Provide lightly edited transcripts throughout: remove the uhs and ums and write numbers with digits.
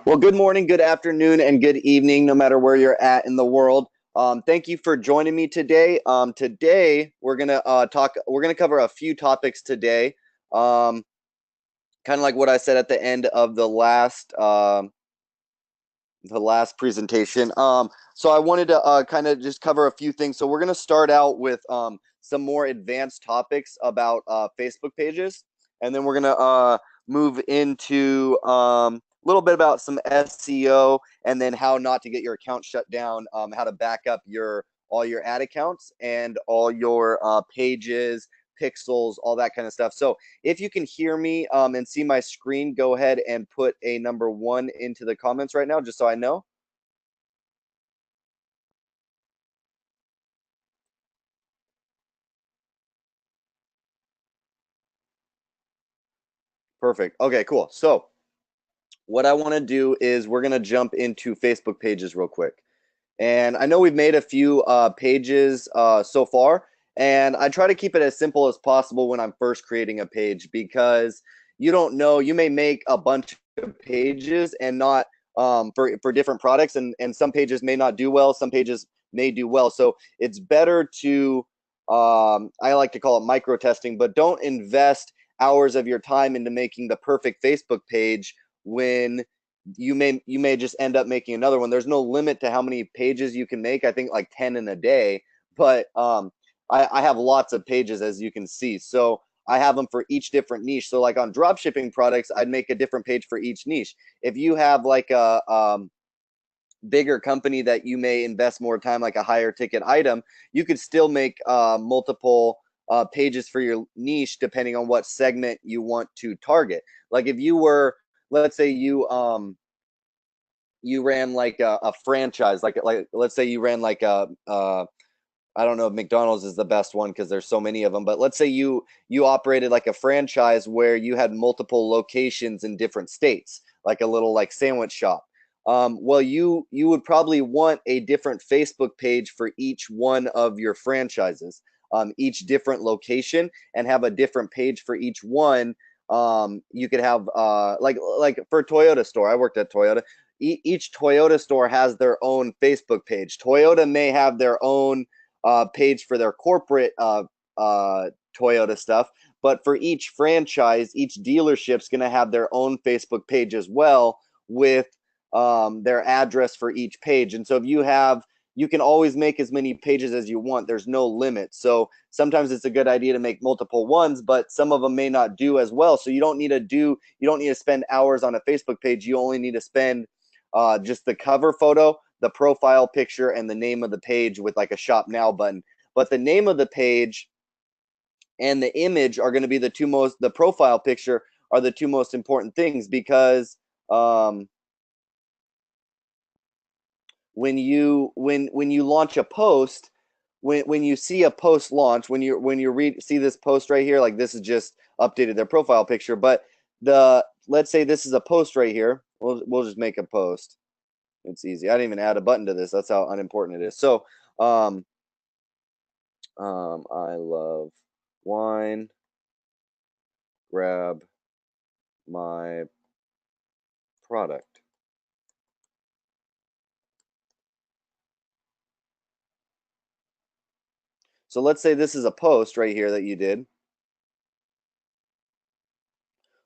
Well, good morning, good afternoon, and good evening, no matter where you're at in the world. Thank you for joining me today. Today we're gonna talk. We're gonna cover a few topics today. Um, kind of like what I said at the end of the last presentation. So I wanted to kind of just cover a few things. So we're gonna start out with some more advanced topics about Facebook pages, and then we're gonna move into a little bit about some SEO, and then how not to get your account shut down, how to back up all your ad accounts and all your pages, pixels, all that kind of stuff. So if you can hear me and see my screen, go ahead and put a number 1 into the comments right now, just so I know. Perfect. Okay, cool. So what I want to do is we're going to jump into Facebook pages real quick. And I know we've made a few pages so far, and I try to keep it as simple as possible when I'm first creating a page, because you don't know, you may make a bunch of pages and not for different products, and some pages may not do well, some pages may do well. So it's better to I like to call it micro testing, but don't invest hours of your time into making the perfect Facebook page when you may just end up making another one. There's no limit to how many pages you can make. I think like 10 in a day, but I have lots of pages, as you can see. So I have them for each different niche. So like on drop shipping products, I'd make a different page for each niche. If you have like a bigger company that you may invest more time, like a higher ticket item, you could still make multiple pages for your niche depending on what segment you want to target. Like if you were, let's say you ran like a franchise, like let's say you ran like a I don't know if McDonald's is the best one because there's so many of them, but let's say you operated like a franchise where you had multiple locations in different states, like a little like sandwich shop. Well, you would probably want a different Facebook page for each one of your franchises, each different location, and have a different page for each one. You could have like for Toyota store. I worked at Toyota. Each Toyota store has their own Facebook page. Toyota may have their own page for their corporate Toyota stuff. But for each franchise, each dealership's going to have their own Facebook page as well, with their address for each page. And so if you can always make as many pages as you want. There's no limit. So sometimes it's a good idea to make multiple ones, but some of them may not do as well. So you don't need to spend hours on a Facebook page. You only need to spend just the cover photo, the profile picture, and the name of the page with like a shop now button. But the name of the page and the image are going to be the profile picture are the two most important things, because when you launch a post, when you see a post launch, see this post right here, like this is just updated their profile picture, but let's say this is a post right here. We'll just make a post. It's easy. I didn't even add a button to this. That's how unimportant it is. So, I love wine. Grab my product. So let's say this is a post right here that you did.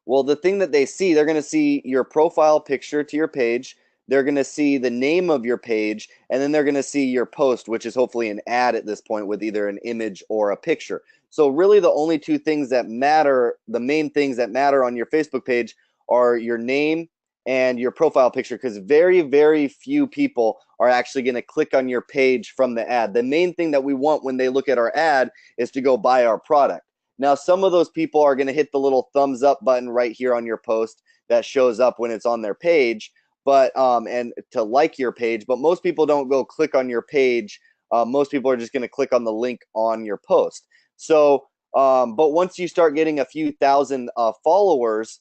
Well, the thing that they see, they're going to see your profile picture to your page. They're going to see the name of your page, and then they're going to see your post, which is hopefully an ad at this point with either an image or a picture. So really the only two things that matter, the main things that matter on your Facebook page, are your name and your profile picture, because very, very few people are actually going to click on your page from the ad. The main thing that we want when they look at our ad is to go buy our product. Now, some of those people are going to hit the little thumbs up button right here on your post that shows up when it's on their page, but and to like your page. But most people don't go click on your page. Most people are just going to click on the link on your post. So, but once you start getting a few thousand followers,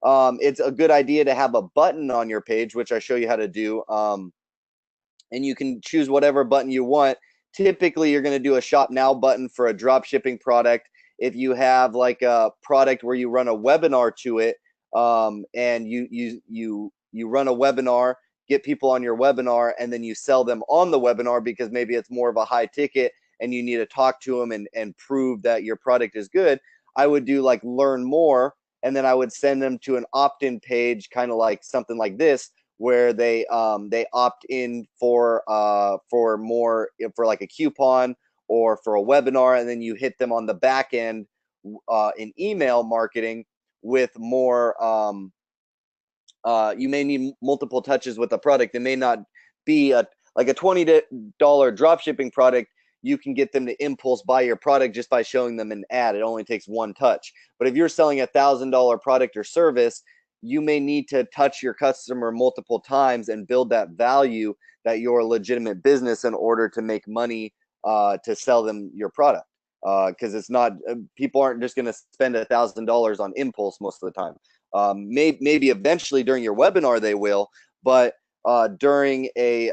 it's a good idea to have a button on your page, which I show you how to do. And you can choose whatever button you want. Typically, you're going to do a shop now button for a drop shipping product. If you have like a product where you run a webinar to it, and you run a webinar, get people on your webinar, and then you sell them on the webinar because maybe it's more of a high ticket and you need to talk to them and prove that your product is good. I would do like learn more, and then I would send them to an opt-in page, kind of like something like this, where they opt in for more, for like a coupon or for a webinar, and then you hit them on the back end in email marketing with more. You may need multiple touches with a product. It may not be like a $20 drop shipping product. You can get them to impulse buy your product just by showing them an ad. It only takes one touch. But if you're selling $1,000 product or service, you may need to touch your customer multiple times and build that value that you're a legitimate business in order to make money to sell them your product. Because it's not, people aren't just going to spend $1,000 on impulse most of the time. Maybe eventually during your webinar they will, but during a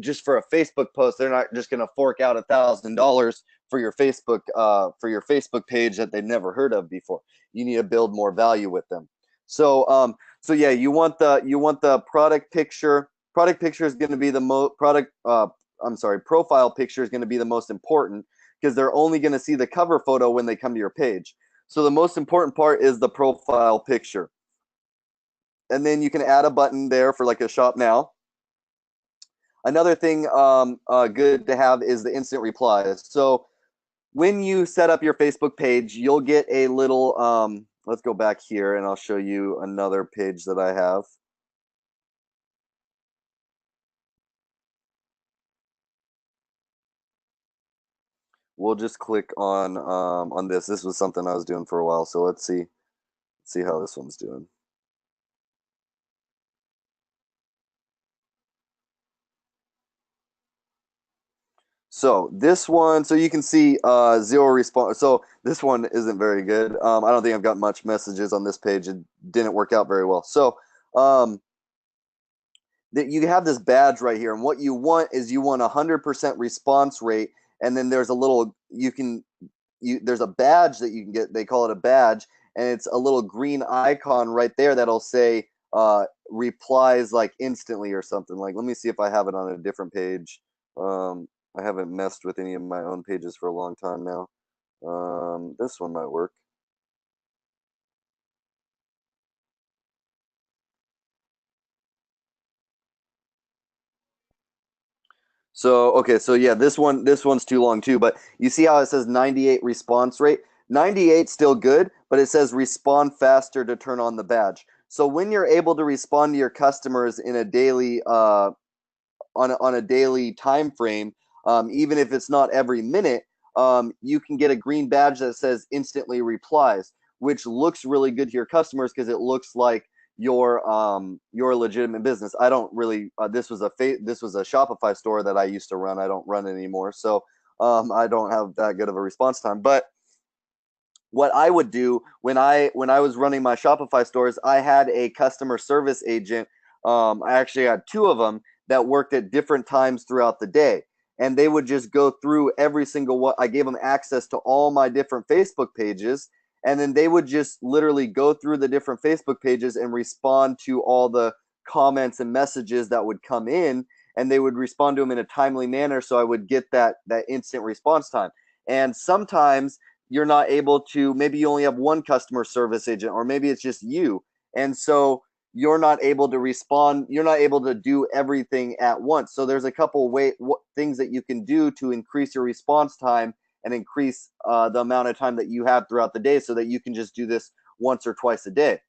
just for a Facebook post, they're not just going to fork out $1,000 for your Facebook page that they've never heard of before. You need to build more value with them. So so yeah, you want the product picture. Product picture is going to be the profile picture is going to be the most important, because they're only going to see the cover photo when they come to your page. So the most important part is the profile picture. And then you can add a button there for like a shop now. Another thing good to have is the instant replies. So when you set up your Facebook page, you'll get a little, let's go back here and I'll show you another page that I have. We'll just click on this. This was something I was doing for a while, so let's see how this one's doing. So this one, so you can see 0 response. So this one isn't very good. I don't think I've got much messages on this page. It didn't work out very well. So you have this badge right here, and what you want is you want 100% response rate, and then there's a little there's a badge that you can get. They call it a badge, and it's a little green icon right there that'll say replies like instantly or something. Like, let me see if I have it on a different page. I haven't messed with any of my own pages for a long time now. This one might work. So, okay, so yeah, this one's too long too, but you see how it says 98 response rate? 98 still good, but it says respond faster to turn on the badge. So when you're able to respond to your customers in a daily on a daily time frame, even if it's not every minute, you can get a green badge that says instantly replies, which looks really good to your customers because it looks like your legitimate business. I don't really this was a Shopify store that I used to run. I don't run it anymore, so I don't have that good of a response time. But what I would do when I was running my Shopify stores, I had a customer service agent. I actually had 2 of them that worked at different times throughout the day, and they would just go through every single one. I gave them access to all my different Facebook pages, and then they would just literally go through the different Facebook pages and respond to all the comments and messages that would come in, and they would respond to them in a timely manner, so I would get that instant response time. And sometimes you're not able to, maybe you only have one customer service agent, or maybe it's just you, and so you're not able to respond, you're not able to do everything at once. So there's a couple things that you can do to increase your response time and increase the amount of time that you have throughout the day, so that you can just do this once or twice a day.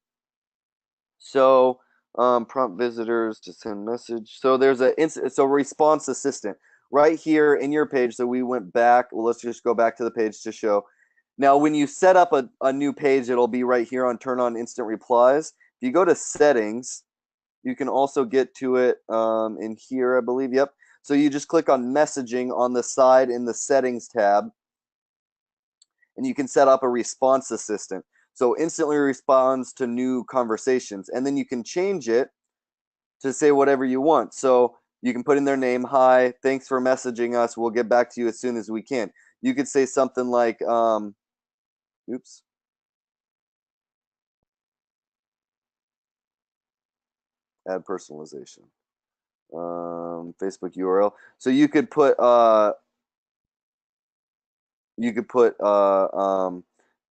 So prompt visitors to send message. So there's a response assistant right here in your page. So we went back. Well, let's just go back to the page to show. Now, when you set up a new page, it'll be right here on turn on instant replies. If you go to settings, you can also get to it in here, I believe. Yep. So you just click on messaging on the side in the settings tab, and you can set up a response assistant. So instantly responds to new conversations, and then you can change it to say whatever you want. So you can put in their name, hi, thanks for messaging us. We'll get back to you as soon as we can. You could say something like, oops. Add personalization. Facebook URL. So you could put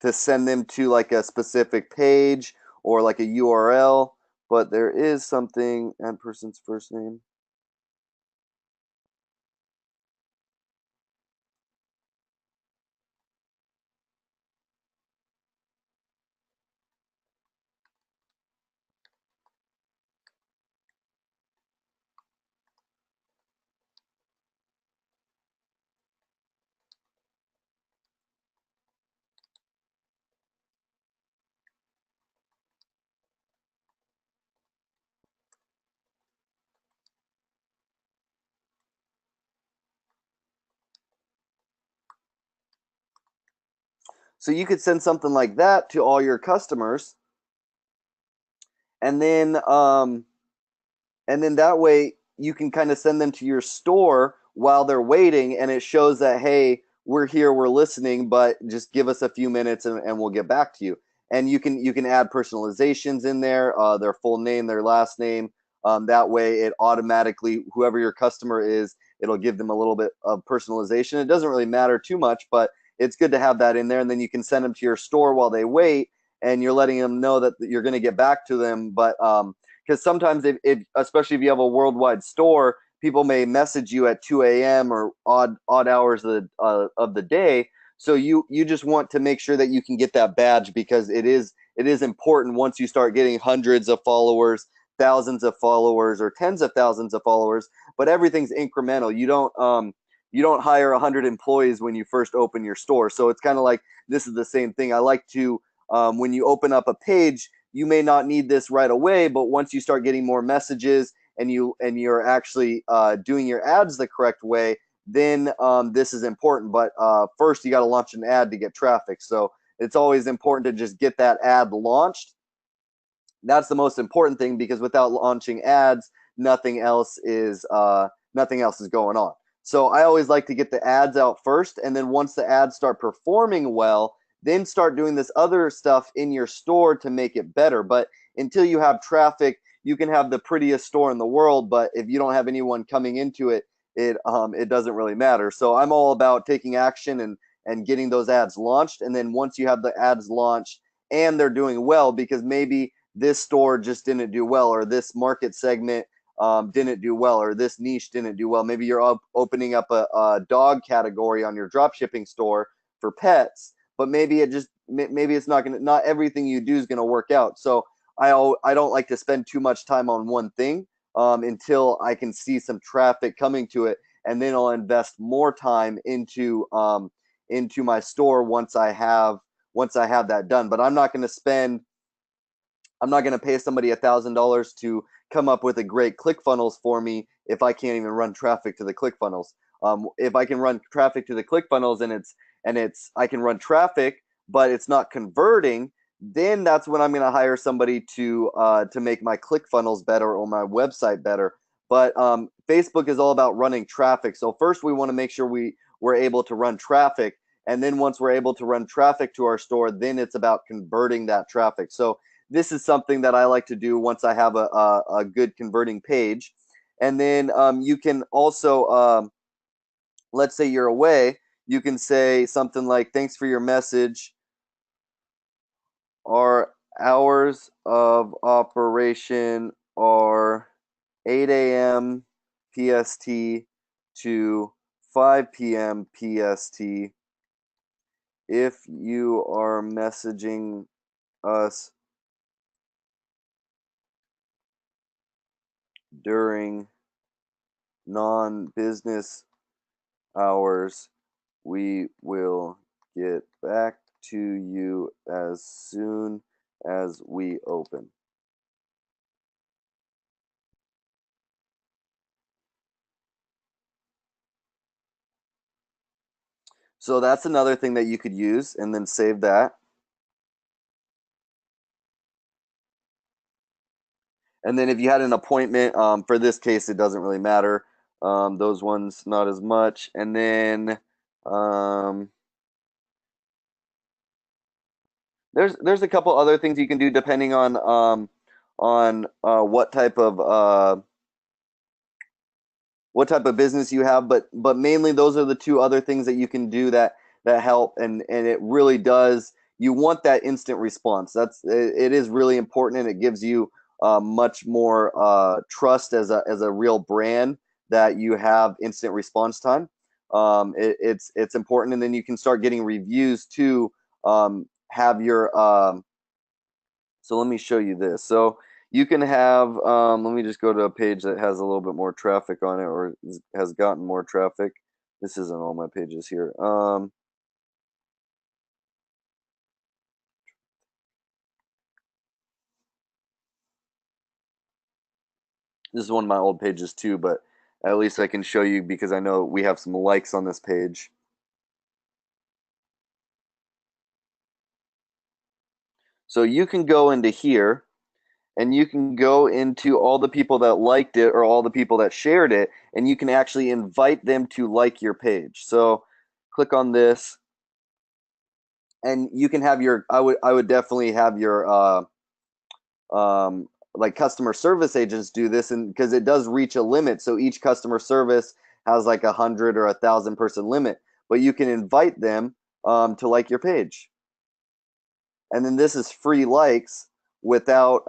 to send them to like a specific page or like a URL, but there is something, add person's first name. So you could send something like that to all your customers, and then that way you can kind of send them to your store while they're waiting, and it shows that, hey, we're here, we're listening, but just give us a few minutes and we'll get back to you. And you can add personalizations in there, their full name, their last name. That way it automatically, whoever your customer is, it'll give them a little bit of personalization. It doesn't really matter too much, but it's good to have that in there. And then you can send them to your store while they wait, and you're letting them know that you're going to get back to them. But because sometimes if especially if you have a worldwide store, people may message you at 2 a.m. or odd hours of the day. So you just want to make sure that you can get that badge, because it is important once you start getting hundreds of followers, thousands of followers, or tens of thousands of followers. But everything's incremental. You don't hire 100 employees when you first open your store. So it's kind of like, this is the same thing. I like to, when you open up a page, you may not need this right away, but once you start getting more messages and you're actually doing your ads the correct way, then this is important. But first, you got to launch an ad to get traffic. So it's always important to just get that ad launched. That's the most important thing, because without launching ads, nothing else is going on. So I always like to get the ads out first, and then once the ads start performing well, then start doing this other stuff in your store to make it better. But until you have traffic, you can have the prettiest store in the world, but if you don't have anyone coming into it, it doesn't really matter. So I'm all about taking action and getting those ads launched. And then once you have the ads launched and they're doing well, because maybe this store just didn't do well, or this market segment didn't do well, or this niche didn't do well. Maybe you're opening up a dog category on your drop shipping store for pets, but maybe it's not everything you do is gonna work out. So I don't like to spend too much time on one thing until I can see some traffic coming to it, and then I'll invest more time into my store once I have that done. But I'm not going to pay somebody $1,000 to come up with a great ClickFunnels for me if I can't even run traffic to the ClickFunnels. If I can run traffic to the ClickFunnels and I can run traffic, but it's not converting, then that's when I'm going to hire somebody to make my ClickFunnels better or my website better. But Facebook is all about running traffic. So first, we want to make sure we're able to run traffic, and then once we're able to run traffic to our store, then it's about converting that traffic. So this is something that I like to do once I have a good converting page. And then you can also, let's say you're away, you can say something like, thanks for your message. Our hours of operation are 8 a.m. PST to 5 p.m. PST. If you are messaging us during non-business hours, we will get back to you as soon as we open. So that's another thing that you could use, and then save that. And then if you had an appointment, for this case, it doesn't really matter. Those ones, not as much. And then there's a couple other things you can do depending on on what type of business you have, but mainly those are the two other things that you can do that help, and it really does. You want that instant response. It is really important, and it gives you much more trust as a real brand that you have instant response time. It's important, and then you can start getting reviews to have your so let me show you this. So you can have, let me just go to a page that has a little bit more traffic on it, or has gotten more traffic. This isn't all my pages here. This is one of my old pages too, but at least I can show you because I know we have some likes on this page. So you can go into here and you can go into all the people that liked it or all the people that shared it, and you can actually invite them to like your page. So click on this, and you can have your, I would definitely have your like customer service agents do this, and because it does reach a limit, so each customer service has like 100 or 1,000 person limit, but you can invite them to like your page, and then this is free likes without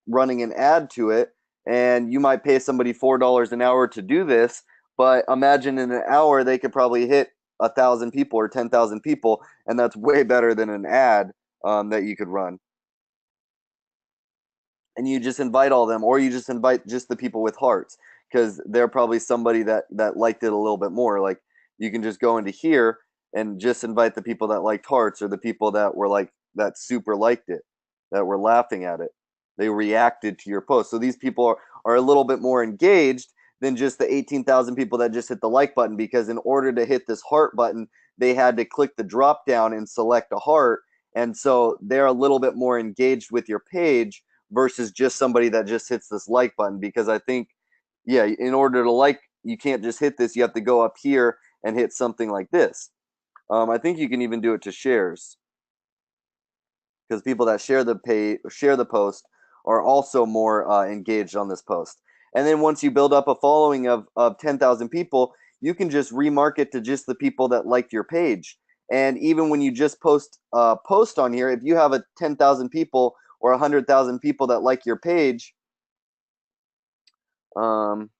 running an ad to it. And you might pay somebody $4 an hour to do this, but imagine in an hour they could probably hit 1,000 people or 10,000 people, and that's way better than an ad that you could run. And you just invite all of them, or you just invite just the people with hearts, because they're probably somebody that liked it a little bit more. Like, you can just go into here and just invite the people that liked hearts, or the people that were like that super liked it, that were laughing at it, they reacted to your post. So these people are a little bit more engaged than just the 18,000 people that just hit the like button, because in order to hit this heart button they had to click the drop down and select a heart, and so they're a little bit more engaged with your page versus just somebody that just hits this like button. Because I think, yeah, in order to like, you can't just hit this. You have to go up here and hit something like this. I think you can even do it to shares, because people that share the post are also more engaged on this post. And then once you build up a following of 10,000 people, you can just remarket to just the people that liked your page. And even when you just post on here, if you have a 10,000 people or 100,000 people that like your page, um,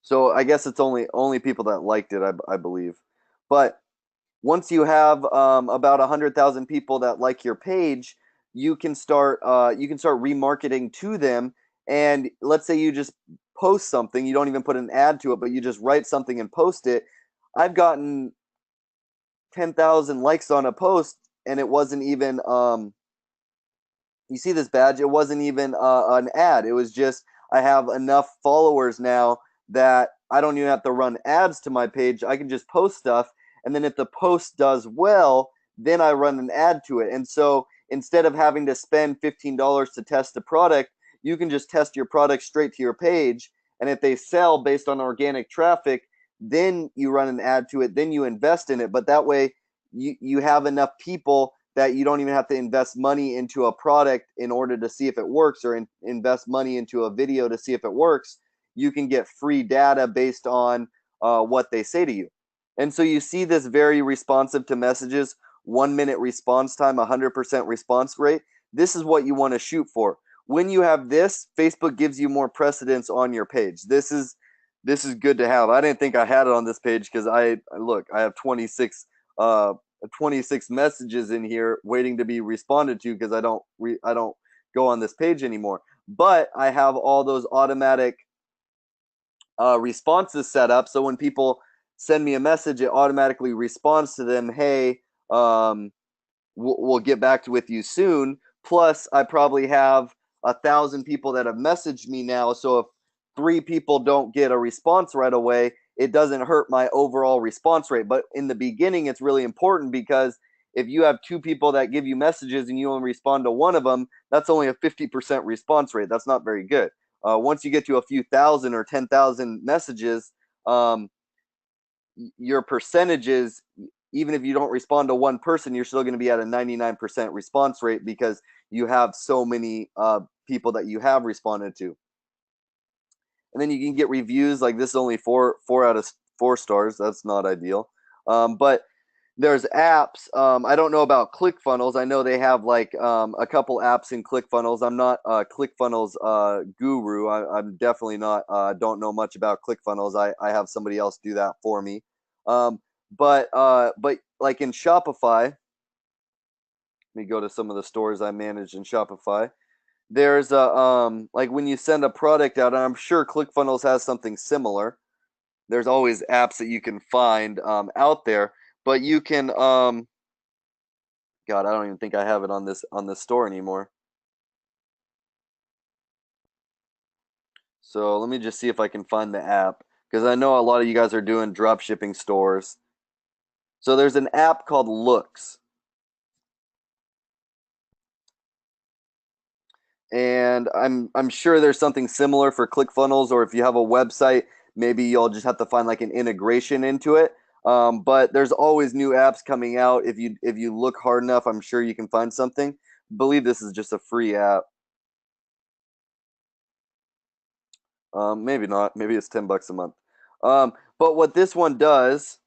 so I guess it's only people that liked it, I believe. But once you have about 100,000 people that like your page, you can start remarketing to them. And let's say you just post something, you don't even put an ad to it, but you just write something and post it. I've gotten 10,000 likes on a post, and it wasn't even you see this badge, it wasn't even an ad. It was just, I have enough followers now that I don't even have to run ads to my page. I can just post stuff, and then if the post does well, then I run an ad to it. And so instead of having to spend $15 to test a product, you can just test your product straight to your page, and if they sell based on organic traffic, then you run an ad to it, then you invest in it. But that way you have enough people that you don't even have to invest money into a product in order to see if it works, or invest money into a video to see if it works. You can get free data based on what they say to you. And so you see this very responsive to messages, 1 minute response time, 100% response rate. This is what you want to shoot for. When you have this, Facebook gives you more precedence on your page. This is good to have. I didn't think I had it on this page because I have 26 messages in here waiting to be responded to, because I don't go on this page anymore. But I have all those automatic responses set up, so when people send me a message, it automatically responds to them. Hey, we'll get back with you soon. Plus, I probably have 1,000 people that have messaged me now. So if 3 people don't get a response right away, it doesn't hurt my overall response rate. But in the beginning, it's really important, because if you have 2 people that give you messages and you only respond to one of them, that's only a 50% response rate. That's not very good. Once you get to a few thousand or 10,000 messages, your percentages, even if you don't respond to one person, you're still going to be at a 99% response rate because you have so many people that you have responded to. And then you can get reviews. Like this is only four out of 4 stars. That's not ideal. But there's apps. I don't know about ClickFunnels. I know they have like a couple apps in ClickFunnels. I'm not a ClickFunnels guru. I'm definitely not. Don't know much about ClickFunnels. I have somebody else do that for me. But like in Shopify, let me go to some of the stores I manage in Shopify. There's a like when you send a product out, and I'm sure ClickFunnels has something similar. There's always apps that you can find out there, but you can God, I don't even think I have it on this store anymore. So let me just see if I can find the app because I know a lot of you guys are doing drop shipping stores. So there's an app called Looks. And I'm sure there's something similar for ClickFunnels, or if you have a website, maybe you'll just have to find like an integration into it. But there's always new apps coming out. If you look hard enough, I'm sure you can find something. I believe this is just a free app. Maybe not. Maybe it's $10 a month. But what this one does,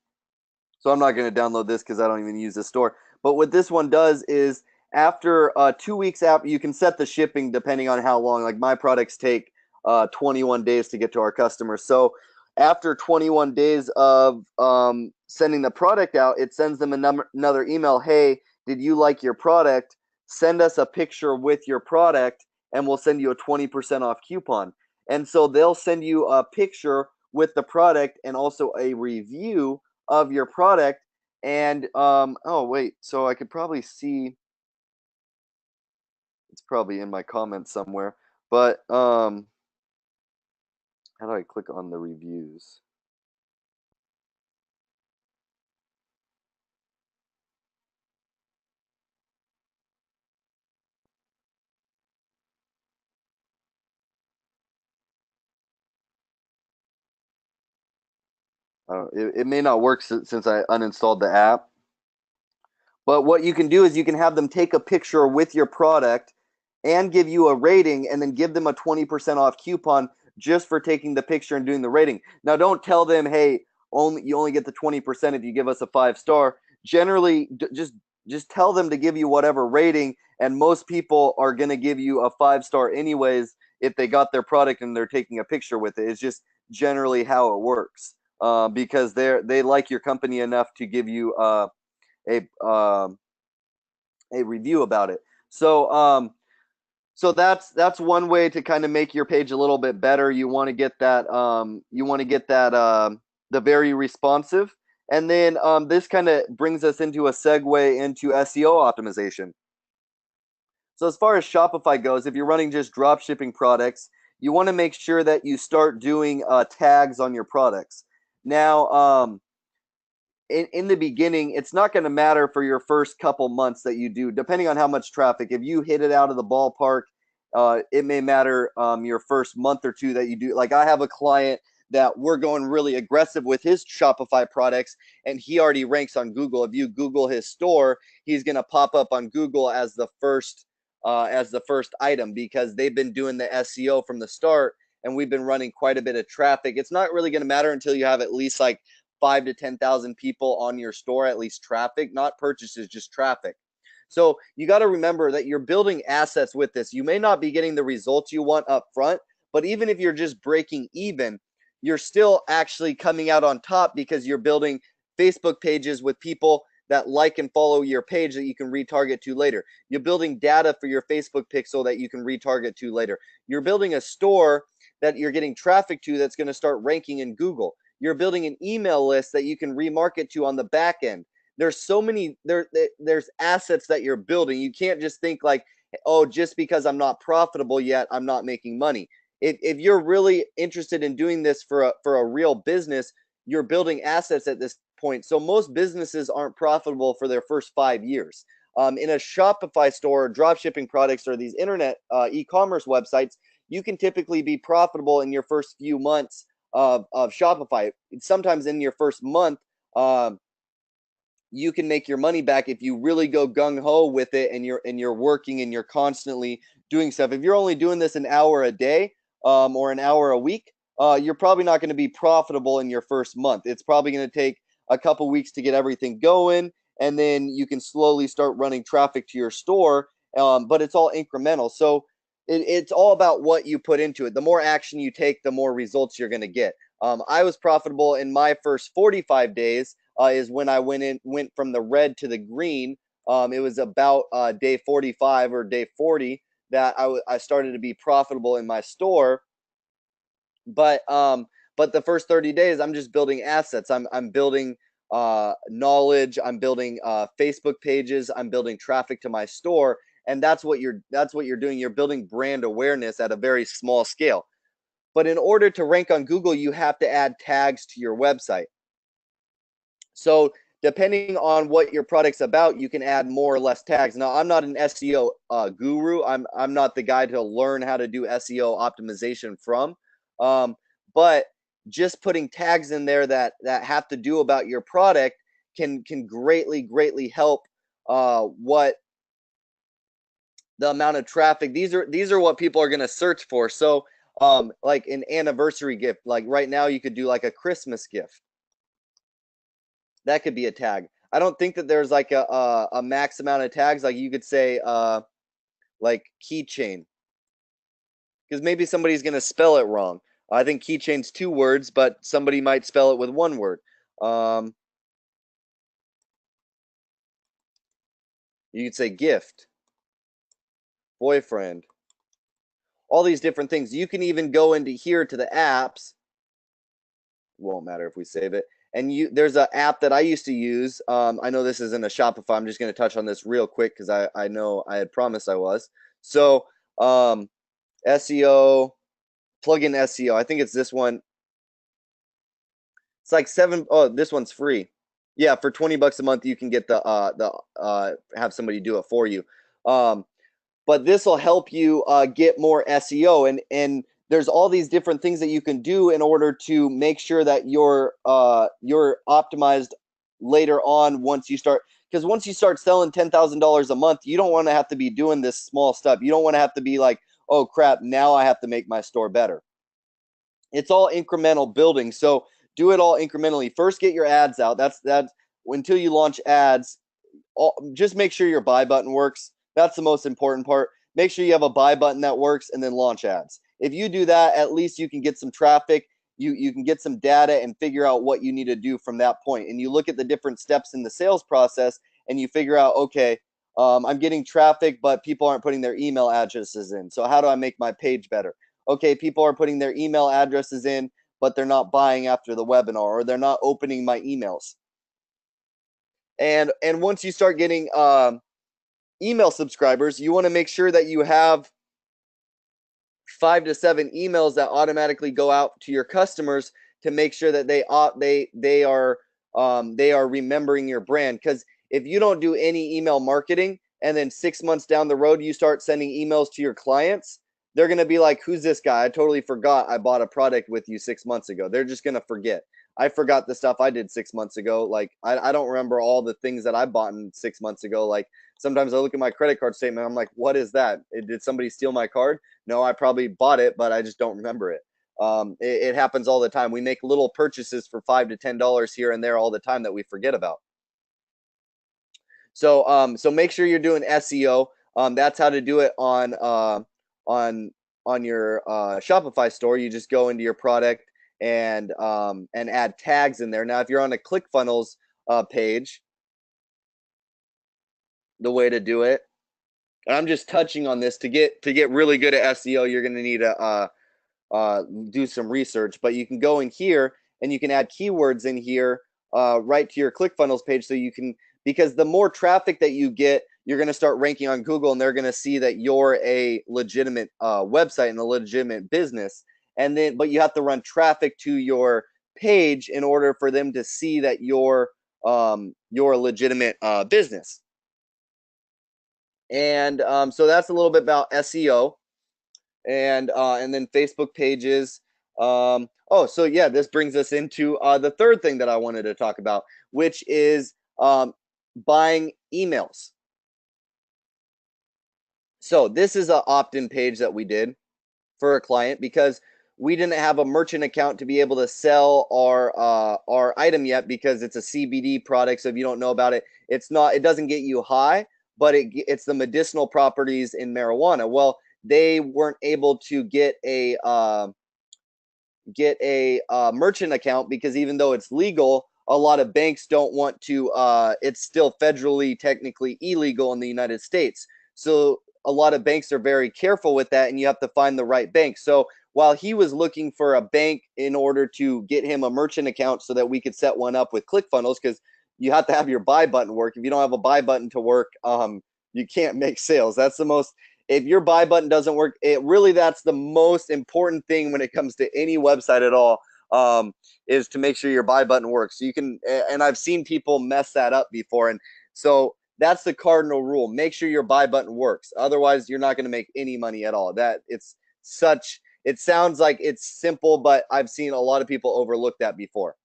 so I'm not going to download this because I don't even use this store. But what this one does is after 2 weeks after, you can set the shipping depending on how long. Like my products take 21 days to get to our customers. So after 21 days of sending the product out, it sends them another email. Hey, did you like your product? Send us a picture with your product and we'll send you a 20% off coupon. And so they'll send you a picture with the product and also a review of your product. And oh wait, so I could probably see, it's probably in my comments somewhere, but how do I click on the reviews? It may not work since I uninstalled the app. But what you can do is you can have them take a picture with your product and give you a rating, and then give them a 20% off coupon just for taking the picture and doing the rating. Now, don't tell them, hey, you only get the 20% if you give us a 5-star. Generally, just tell them to give you whatever rating, and most people are going to give you a 5-star anyways if they got their product and they're taking a picture with it. It's just generally how it works, because they like your company enough to give you a review about it. So that's one way to kind of make your page a little bit better. You want to get that the very responsive, and then this kind of brings us into a segue into SEO optimization. So as far as Shopify goes, if you're running just drop shipping products, you want to make sure that you start doing tags on your products. Now, in the beginning, it's not going to matter for your first couple months that you do, depending on how much traffic. If you hit it out of the ballpark, it may matter your first month or two that you do. Like I have a client that we're going really aggressive with his Shopify products, and he already ranks on Google. If you Google his store, he's going to pop up on Google as the first item because they've been doing the SEO from the start, and we've been running quite a bit of traffic. It's not really going to matter until you have at least like 5 to 10,000 people on your store, at least traffic, not purchases, just traffic. So you got to remember that you're building assets with this. You may not be getting the results you want up front, but even if you're just breaking even, you're still actually coming out on top because you're building Facebook pages with people that like and follow your page that you can retarget to later. You're building data for your Facebook pixel that you can retarget to later. You're building a store that you're getting traffic to that's going to start ranking in Google. You're building an email list that you can remarket to on the back end. There's so many there's assets that you're building. You can't just think like, oh, just because I'm not profitable yet, I'm not making money. If you're really interested in doing this for a real business, you're building assets at this point. So most businesses aren't profitable for their first 5 years. In a Shopify store, drop shipping products, or these internet e-commerce websites, you can typically be profitable in your first few months of Shopify. Sometimes in your first month, you can make your money back if you really go gung-ho with it, and you're working and you're constantly doing stuff. If you're only doing this an hour a day, or an hour a week, you're probably not going to be profitable in your first month. It's probably going to take a couple weeks to get everything going, and then you can slowly start running traffic to your store. But it's all incremental. So it's all about what you put into it. The more action you take, the more results you're going to get. I was profitable in my first 45 days. Is when I went from the red to the green. It was about day 45 or day 40 that I started to be profitable in my store. But the first 30 days, I'm just building assets. I'm building knowledge. I'm building Facebook pages. I'm building traffic to my store, and that's what you're doing. You're building brand awareness at a very small scale. But in order to rank on Google, you have to add tags to your website. So depending on what your product's about, you can add more or less tags. Now, I'm not an SEO guru. I'm not the guy to learn how to do SEO optimization from. But just putting tags in there that have to do about your product can greatly help what the amount of traffic. These are what people are going to search for. So like an anniversary gift, like right now you could do like a Christmas gift. That could be a tag. I don't think that there's like a max amount of tags. Like you could say like keychain, because maybe somebody's gonna spell it wrong. I think keychain's 2 words, but somebody might spell it with 1 word. You could say gift, boyfriend, all these different things. You can even go into here to the apps. Won't matter if we save it. And there's an app that I used to use. I know this isn't a Shopify. I'm just going to touch on this real quick because I know I had promised I was. So SEO, plugin SEO. I think it's this one. It's like this one's free. Yeah, for $20 a month, you can get have somebody do it for you. But this will help you get more SEO, and there's all these different things that you can do in order to make sure that you're optimized later on once you start. Because once you start selling $10,000 a month, you don't want to have to be doing this small stuff. You don't want to have to be like, oh crap, now I have to make my store better. It's all incremental building. So do it all incrementally. First, get your ads out. That's until you launch ads. Just make sure your buy button works. That's the most important part. Make sure you have a buy button that works, and then launch ads. If you do that, at least you can get some traffic. You can get some data and figure out what you need to do from that point. And you look at the different steps in the sales process, and you figure out, okay, I'm getting traffic, but people aren't putting their email addresses in. So how do I make my page better? Okay, people are putting their email addresses in, but they're not buying after the webinar, or they're not opening my emails. And once you start getting email subscribers, you want to make sure that you have 5 to 7 emails that automatically go out to your customers to make sure that they are remembering your brand. Because if you don't do any email marketing, and then 6 months down the road you start sending emails to your clients, they're going to be like, who's this guy? I totally forgot I bought a product with you 6 months ago. They're just going to forget. I forgot the stuff I did 6 months ago. Like I don't remember all the things that I bought in 6 months ago. Like sometimes I look at my credit card statement, I'm like, what is that? Did somebody steal my card? No, I probably bought it, but I just don't remember it. It happens all the time. We make little purchases for $5 to $10 here and there all the time that we forget about. So make sure you're doing SEO. That's how to do it on your Shopify store. You just go into your product and add tags in there. Now, if you're on a ClickFunnels page, the way to do it, and I'm just touching on this to get really good at SEO, you're going to need to do some research. But you can go in here and you can add keywords in here right to your ClickFunnels page, so you can, because the more traffic that you get, you're going to start ranking on Google, and they're going to see that you're a legitimate website and a legitimate business. And then, but you have to run traffic to your page in order for them to see that you're a legitimate business. And so that's a little bit about SEO. and then Facebook pages. Oh, so yeah, this brings us into the third thing that I wanted to talk about, which is buying emails. So this is an opt-in page that we did for a client because we didn't have a merchant account to be able to sell our item yet, because it's a CBD product. So if you don't know about it, it doesn't get you high, but it's the medicinal properties in marijuana. Well, they weren't able to get a merchant account because even though it's legal, a lot of banks don't want to. It's still federally technically illegal in the United States. So a lot of banks are very careful with that, and you have to find the right bank. So while he was looking for a bank in order to get him a merchant account so that we could set one up with ClickFunnels, because you have to have your buy button work. If you don't have a buy button to work, you can't make sales. That's the most If your buy button doesn't work, that's the most important thing when it comes to any website at all, is to make sure your buy button works. So you can, and I've seen people mess that up before. And so that's the cardinal rule. Make sure your buy button works. Otherwise, you're not going to make any money at all. It sounds like it's simple, but I've seen a lot of people overlook that before.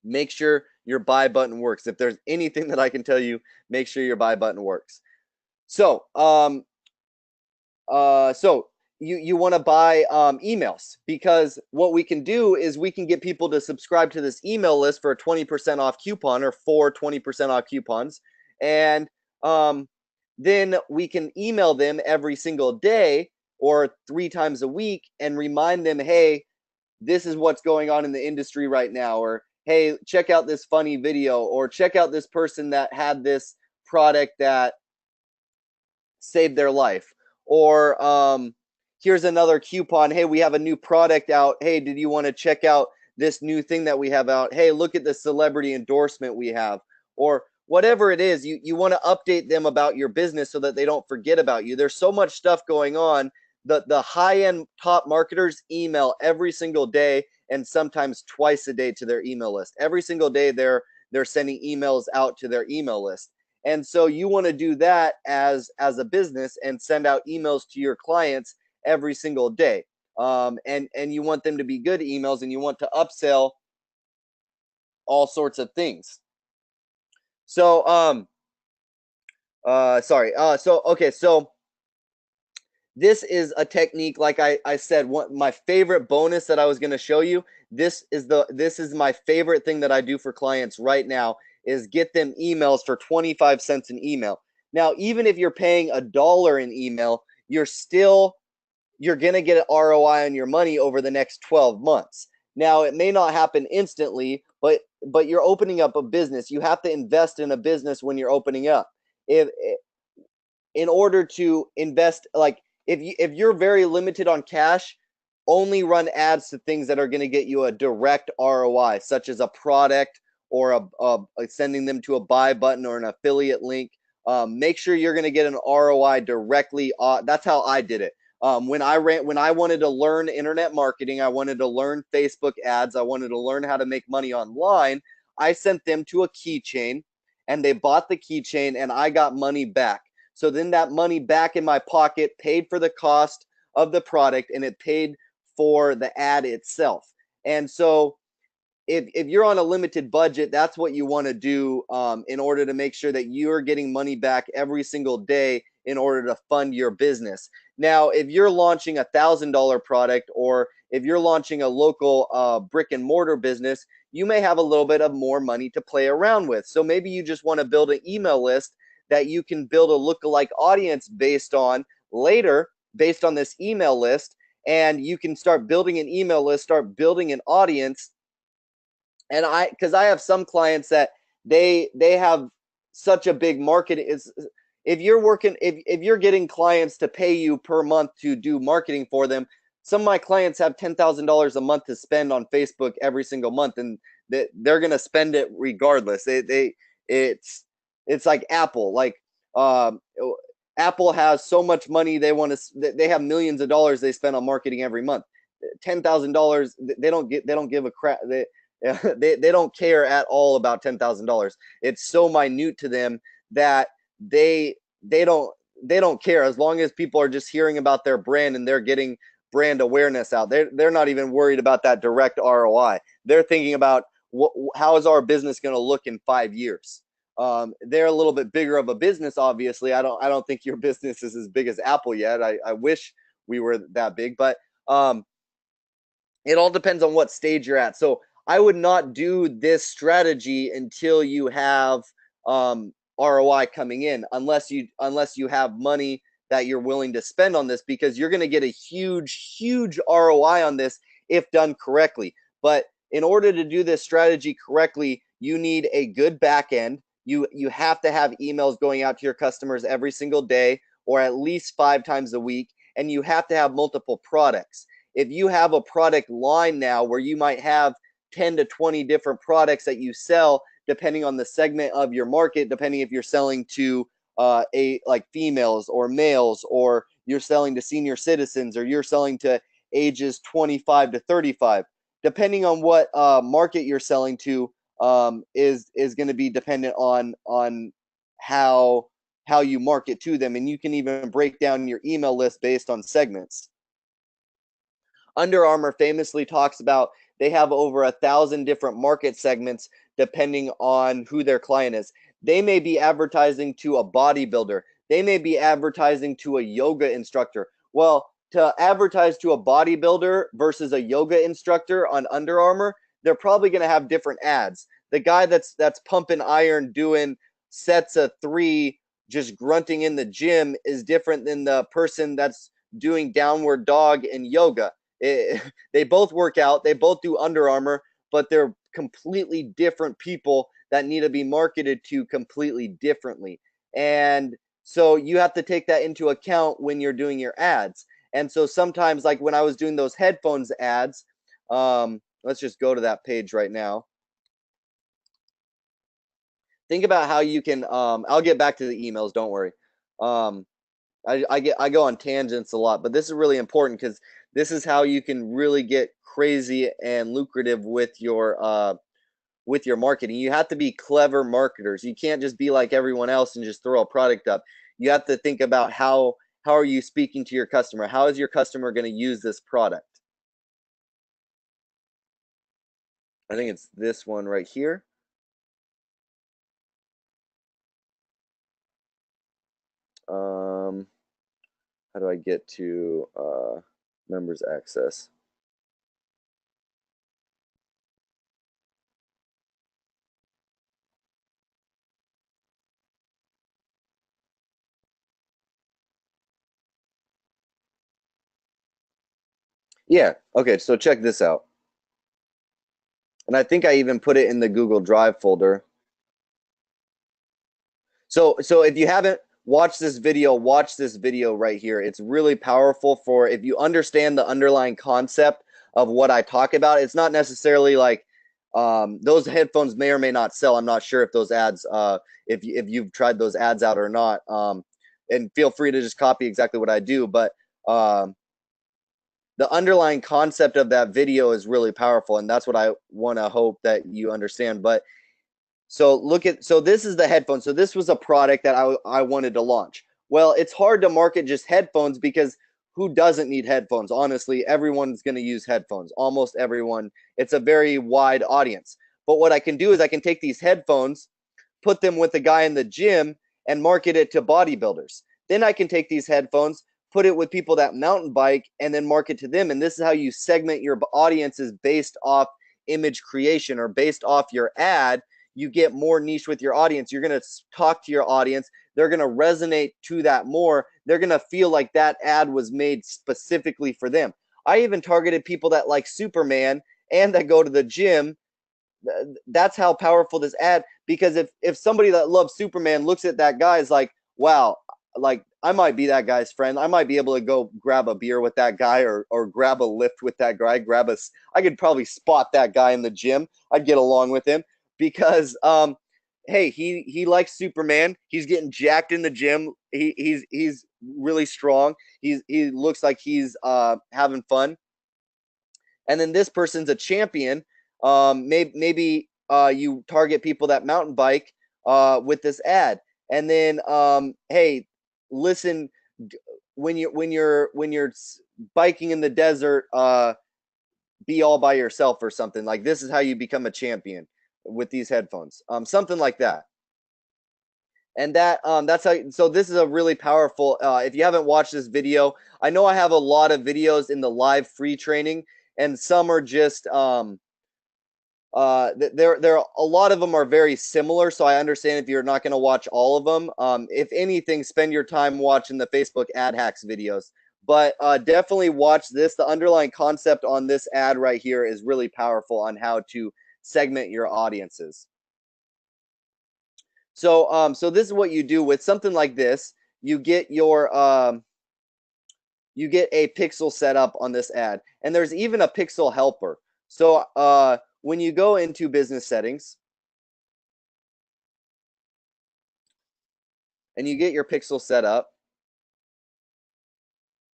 Make sure your buy button works. If there's anything that I can tell you, make sure your buy button works. So, so you want to buy emails, because what we can do is we can get people to subscribe to this email list for a 20% off coupon, or 20% off coupons. And then we can email them every single day or 3 times a week and remind them, hey, this is what's going on in the industry right now, or hey, check out this funny video, or check out this person that had this product that saved their life, or here's another coupon. Hey, we have a new product out. Hey, did you want to check out this new thing that we have out? Hey, look at the celebrity endorsement we have, or whatever it is. You want to update them about your business so that they don't forget about you. There's so much stuff going on. The high-end top marketers email every single day, and sometimes twice a day, to their email list. Every single day they're sending emails out to their email list. And so you want to do that as a business and send out emails to your clients every single day. And you want them to be good emails, and you want to upsell all sorts of things. So so this is a technique, like I said, my favorite bonus that I was going to show you. This is my favorite thing that I do for clients right now, is get them emails for 25 cents an email. Now, even if you're paying $1 in email, you're going to get an ROI on your money over the next 12 months. Now, it may not happen instantly, but you're opening up a business. You have to invest in a business when you're opening up. In order to invest, like if you're very limited on cash, only run ads to things that are going to get you a direct ROI, such as a product, or sending them to a buy button or an affiliate link. Make sure you're going to get an ROI directly. That's how I did it. When I wanted to learn internet marketing, I wanted to learn Facebook ads, I wanted to learn how to make money online, I sent them to a keychain, and they bought the keychain, and I got money back. So then that money back in my pocket paid for the cost of the product, and it paid for the ad itself. And so if you're on a limited budget, that's what you want to do, in order to make sure that you're getting money back every single day in order to fund your business. Now, if you're launching $1,000 product, or if you're launching a local brick and mortar business, you may have a little bit of more money to play around with. So maybe you just want to build an email list that you can build a lookalike audience based on later, based on this email list. And you can start building an email list, start building an audience. And because I have some clients that they have such a big market. If you're getting clients to pay you per month to do marketing for them, some of my clients have $10,000 a month to spend on Facebook every single month, and they're gonna spend it regardless. It's like Apple. Like Apple has so much money, they have millions of dollars they spend on marketing every month. $10,000, they don't give a crap. They don't care at all about $10,000. It's so minute to them that they don't they don't care as long as people are just hearing about their brand and they're getting brand awareness out. They're not even worried about that direct ROI. They're thinking about how is our business going to look in 5 years. They're a little bit bigger of a business, obviously. I don't think your business is as big as Apple yet. I wish we were that big, but it all depends on what stage you're at. So I would not do this strategy until you have ROI coming in, unless you have money that you're willing to spend on this, because you're going to get a huge ROI on this if done correctly. But in order to do this strategy correctly, you need a good back end. You have to have emails going out to your customers every single day or at least 5 times a week, and you have to have multiple products. If you have a product line now where you might have 10 to 20 different products that you sell, depending on the segment of your market, depending if you're selling to like females or males, or you're selling to senior citizens, or you're selling to ages 25 to 35, depending on what market you're selling to, is going to be dependent on how you market to them. And you can even break down your email list based on segments. Under Armour famously talks about they have over 1,000 different market segments depending on who their client is. They may be advertising to a bodybuilder. They may be advertising to a yoga instructor. Well, to advertise to a bodybuilder versus a yoga instructor on Under Armour, they're probably going to have different ads. The guy that's pumping iron, doing sets of 3, just grunting in the gym, is different than the person that's doing downward dog and yoga. They both work out, they both do Under Armour, but they're completely different people that need to be marketed to completely differently. And so you have to take that into account when you're doing your ads. And so sometimes, like when I was doing those headphones ads, let's just go to that page right now. Think about how you can, I'll get back to the emails, don't worry. I go on tangents a lot, but this is really important because this is how you can really get crazy and lucrative with your marketing. You have to be clever marketers. You can't just be like everyone else and just throw a product up. You have to think about how are you speaking to your customer? How is your customer going to use this product? I think it's this one right here. How do I get to members access? Yeah, okay, so check this out. And I think I even put it in the Google Drive folder. So if you haven't watched this video, watch this video right here. It's really powerful for if you understand the underlying concept of what I talk about. It's not necessarily like those headphones may or may not sell. I'm not sure if those ads, if you've tried those ads out or not. And feel free to just copy exactly what I do. But the underlying concept of that video is really powerful, and that's what I want to hope that you understand. But so this is the headphone. So this was a product that I wanted to launch. Well, it's hard to market just headphones because who doesn't need headphones? Honestly, everyone's going to use headphones. Almost everyone. It's a very wide audience. But what I can do is I can take these headphones, put them with the guy in the gym, and market it to bodybuilders. Then I can take these headphones, put it with people that mountain bike, and then market to them. And this is how you segment your audiences based off image creation or based off your ad. You get more niche with your audience. You're going to talk to your audience. They're going to resonate to that more. They're going to feel like that ad was made specifically for them. I even targeted people that like Superman and that go to the gym. That's how powerful this ad, because if somebody that loves Superman looks at that guy is like, wow, like I might be that guy's friend. I might be able to go grab a beer with that guy or grab a lift with that guy. I could probably spot that guy in the gym. I'd get along with him because hey, he likes Superman. He's getting jacked in the gym. He's really strong. He looks like he's having fun. And then this person's a champion. Maybe you target people that mountain bike with this ad. And then hey, listen when you're biking in the desert, be all by yourself or something. Like, this is how you become a champion with these headphones. Something like that. And that's how. So this is a really powerful. If you haven't watched this video, I know I have a lot of videos in the live free training, and some are just there a lot of them are very similar. So I understand if you're not going to watch all of them. If anything, spend your time watching the Facebook ad hacks videos. But definitely watch this. The underlying concept on this ad right here is really powerful on how to segment your audiences. So so this is what you do with something like this. You get your you get a pixel set up on this ad, and there's even a pixel helper. So when you go into business settings and you get your pixel set up,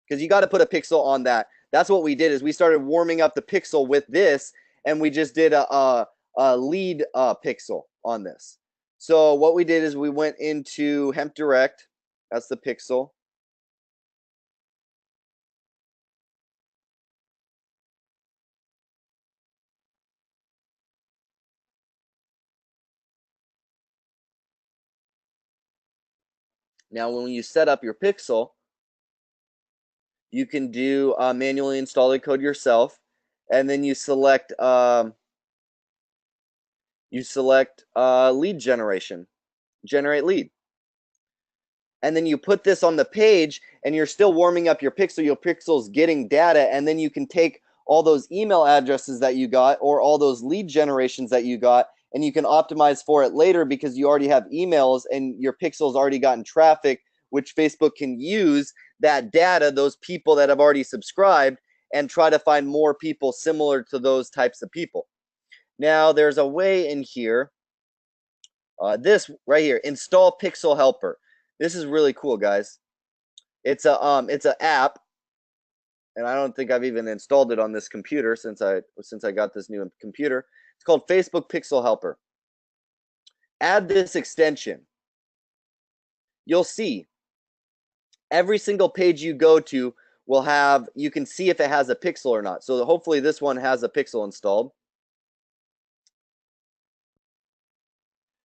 because you got to put a pixel on that. That's what we did, is we started warming up the pixel with this, and we just did a lead pixel on this. So what we did is we went into Hemp Direct. That's the pixel. Now, when you set up your pixel, you can do manually install the code yourself, and then you select lead generation, generate lead. And then you put this on the page, and you're still warming up your pixel. Your pixel's getting data, and then you can take all those email addresses that you got or all those lead generations that you got, and you can optimize for it later because you already have emails and your pixel's already gotten traffic, which Facebook can use that data, those people that have already subscribed, and try to find more people similar to those types of people. Now, there's a way in here, this right here, install pixel helper. This is really cool, guys. It's an app, and I don't think I've even installed it on this computer since I got this new computer. It's called Facebook Pixel Helper. Add this extension. You'll see every single page you go to will have, you can see if it has a pixel or not. So hopefully this one has a pixel installed.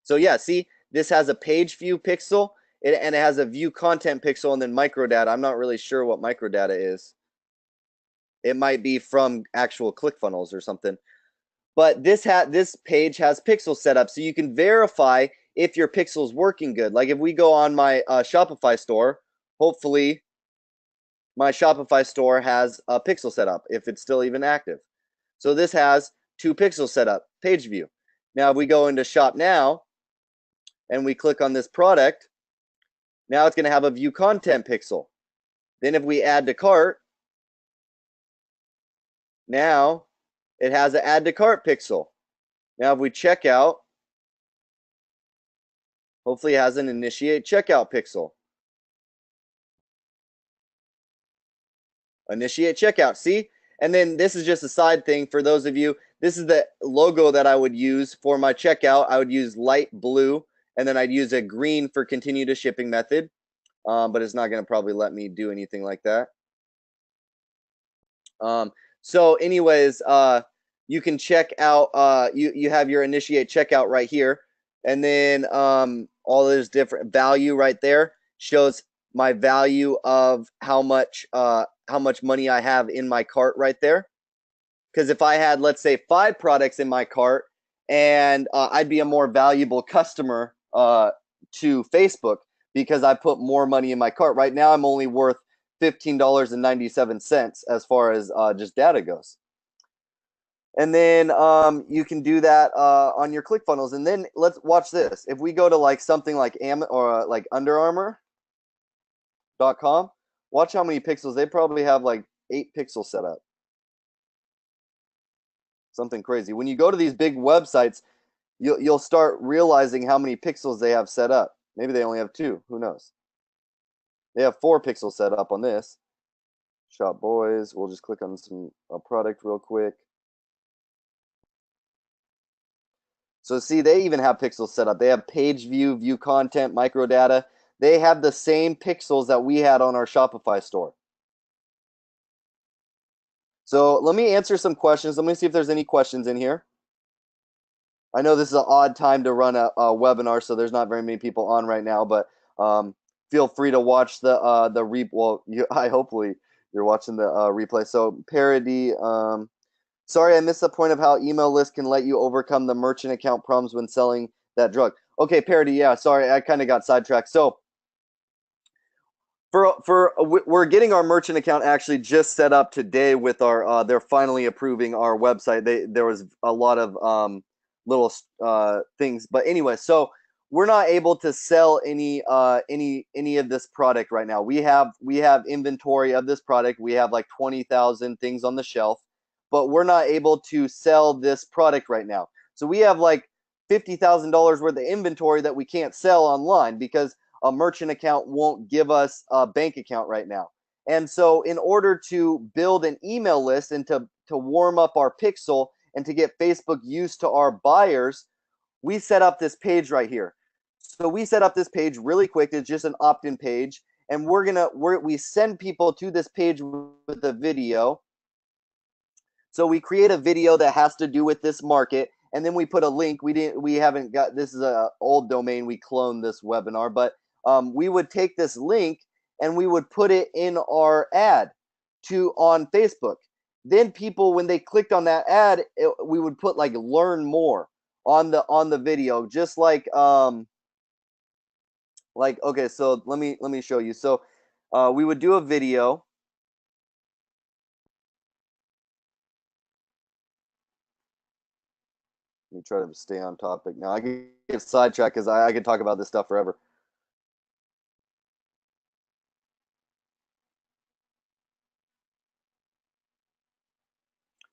So yeah, see, this has a page view pixel, and it has a view content pixel, and then microdata. I'm not really sure what microdata is. It might be from actual ClickFunnels or something. But this page has pixels set up, so you can verify if your pixel's working good. Like if we go on my Shopify store, hopefully my Shopify store has a pixel set up, if it's still even active. So this has 2 pixels set up, page view. Now if we go into Shop Now and we click on this product, now it's going to have a view content pixel. Then if we add to cart, now it has an add to cart pixel. Now if we check out, hopefully it has an initiate checkout pixel. Initiate checkout, see? And then this is just a side thing for those of you. This is the logo that I would use for my checkout. I would use light blue, and then I'd use a green for continue to shipping method. But it's not going to probably let me do anything like that. So anyways, you can check out, you have your initiate checkout right here. And then all those different value right there shows my value of how much money I have in my cart right there. Because if I had, let's say, 5 products in my cart, and I'd be a more valuable customer to Facebook because I put more money in my cart. Right now, I'm only worth $15.97 as far as just data goes. And then you can do that on your ClickFunnels. And then let's watch this. If we go to like something like like Under Armour.com, watch how many pixels. They probably have like 8 pixels set up. Something crazy. When you go to these big websites, you'll start realizing how many pixels they have set up. Maybe they only have 2. Who knows? They have 4 pixels set up on this. Shop Boys. We'll just click on some product real quick. So see, they even have pixels set up. They have page view, view content, microdata. they have the same pixels that we had on our Shopify store. So let me answer some questions. Let me see if there's any questions in here. I know this is an odd time to run a webinar, so there's not very many people on right now, but feel free to watch the well, I hopefully you're watching the replay. So Parody, sorry, I missed the point of how email lists can let you overcome the merchant account problems when selling that drug. Okay, Parody, yeah, sorry, I kind of got sidetracked. So we're getting our merchant account actually just set up today with our they're finally approving our website. There was a lot of little things, but anyway, so we're not able to sell any of this product right now. We have inventory of this product. We have like 20,000 things on the shelf, but we're not able to sell this product right now. So we have like $50,000 worth of inventory that we can't sell online because a merchant account won't give us a bank account right now. And so in order to build an email list and to warm up our pixel and to get Facebook used to our buyers, we set up this page right here. So we set up this page really quick. It's just an opt-in page. And we send people to this page with a video. So we create a video that has to do with this market, and then we put a link. We haven't got, this is an old domain. We cloned this webinar, but we would take this link and we would put it in our ad on Facebook. Then people, when they clicked on that ad, we would put like learn more on the video, just like okay. So let me show you. So we would do a video. Let me try to stay on topic now. I can get sidetracked because I could talk about this stuff forever.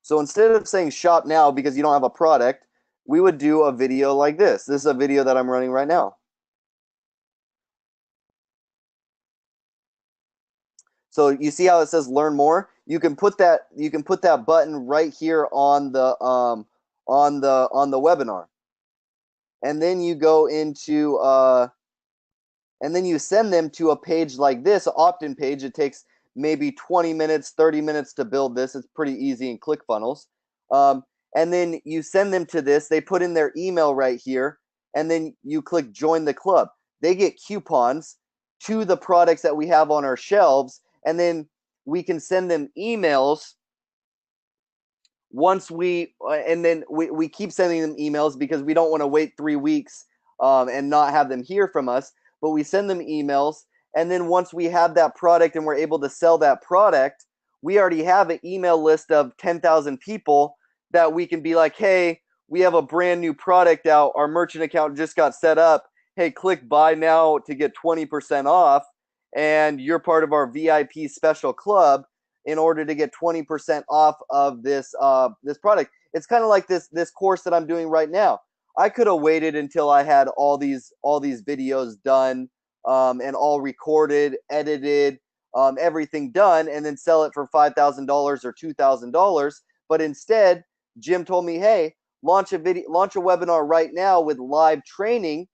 So instead of saying shop now because you don't have a product, we would do a video like this. This is a video that I'm running right now. So you see how it says learn more? You can put that button right here on the webinar. And then you go into and then you send them to a page like this, an opt-in page. It takes maybe 20 minutes, 30 minutes to build this. It's pretty easy in ClickFunnels. And then you send them to this. They put in their email right here, and then you click join the club. They get coupons to the products that we have on our shelves, and then we can send them emails and then we keep sending them emails because we don't want to wait 3 weeks and not have them hear from us, but we send them emails. And then once we have that product and we're able to sell that product, we already have an email list of 10,000 people that we can be like, hey, we have a brand new product out. Our merchant account just got set up. Hey, click buy now to get 20% off. And you're part of our VIP special club in order to get 20% off of this this product. It's kind of like this course that I'm doing right now. I could have waited until I had all these videos done and all recorded, edited, everything done, and then sell it for $5,000 or $2,000. But instead, Jim told me, "Hey, launch a webinar right now with live training.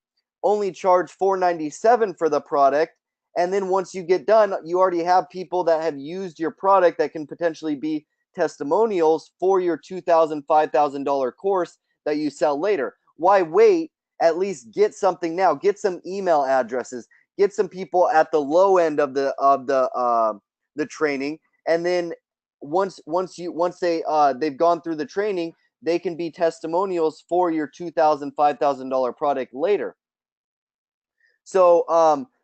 Only charge $497 for the product." And then once you get done, you already have people that have used your product that can potentially be testimonials for your $2,000, $5,000 course that you sell later. Why wait? At least get something now. Get some email addresses. Get some people at the low end of the training, and then once they've gone through the training, they can be testimonials for your $2,000, $5,000 product later.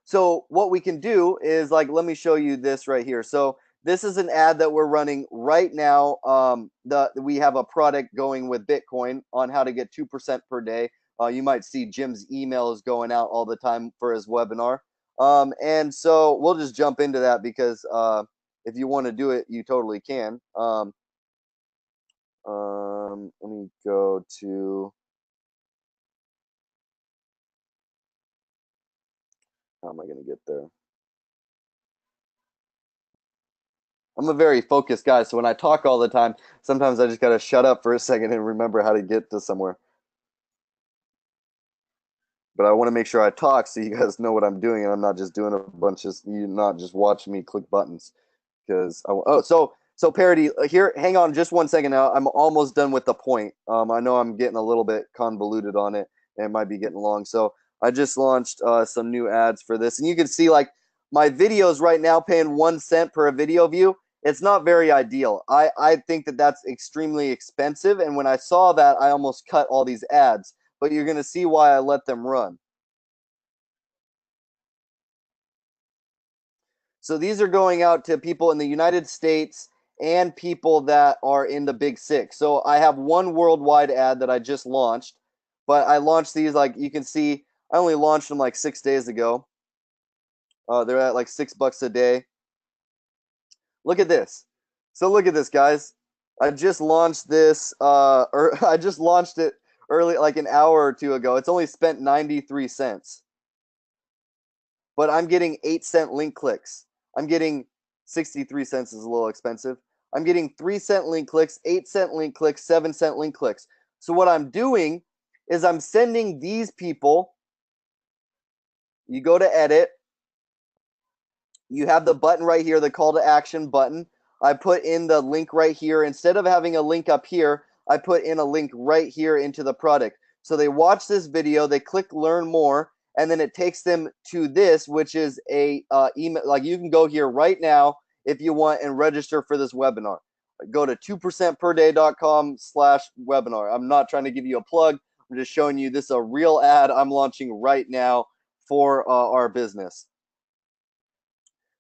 So what we can do is, like, let me show you this right here. So this is an ad that we're running right now. We have a product going with Bitcoin on how to get 2% per day. You might see Jim's email is going out all the time for his webinar. And so we'll just jump into that because if you want to do it, you totally can. Let me go to. How am I going to get there? I'm a very focused guy, so when I talk all the time, sometimes I just got to shut up for a second and remember how to get to somewhere. but I want to make sure I talk so you guys know what I'm doing and I'm not just doing a bunch of you not just watching me click buttons because so Parody here. Hang on just one second now. I'm almost done with the point. I know I'm getting a little bit convoluted on it and it might be getting long. So I just launched some new ads for this, and you can see like my videos right now paying 1 cent per video view. It's not very ideal. I think that that's extremely expensive, and when I saw that, I almost cut all these ads. But you're gonna see why I let them run. So these are going out to people in the United States and people that are in the Big Six. So I have one worldwide ad that I just launched, but I launched these like you can see. I only launched them like 6 days ago. They're at like $6 a day. Look at this. So look at this, guys. I just launched this. Or I just launched it early, like an hour or two ago. It's only spent 93 cents, but I'm getting 8 cent link clicks. I'm getting 63 cents is a little expensive. I'm getting 3 cent link clicks, 8 cent link clicks, 7 cent link clicks. So what I'm doing is I'm sending these people. You go to edit. You have the button right here, the call to action button. I put in the link right here. Instead of having a link up here, I put in a link right here into the product. So they watch this video, they click learn more, and then it takes them to this, which is a email. Like you can go here right now if you want and register for this webinar. Go to 2%perday.com/webinar. I'm not trying to give you a plug. I'm just showing you this is a real ad I'm launching right now for our business.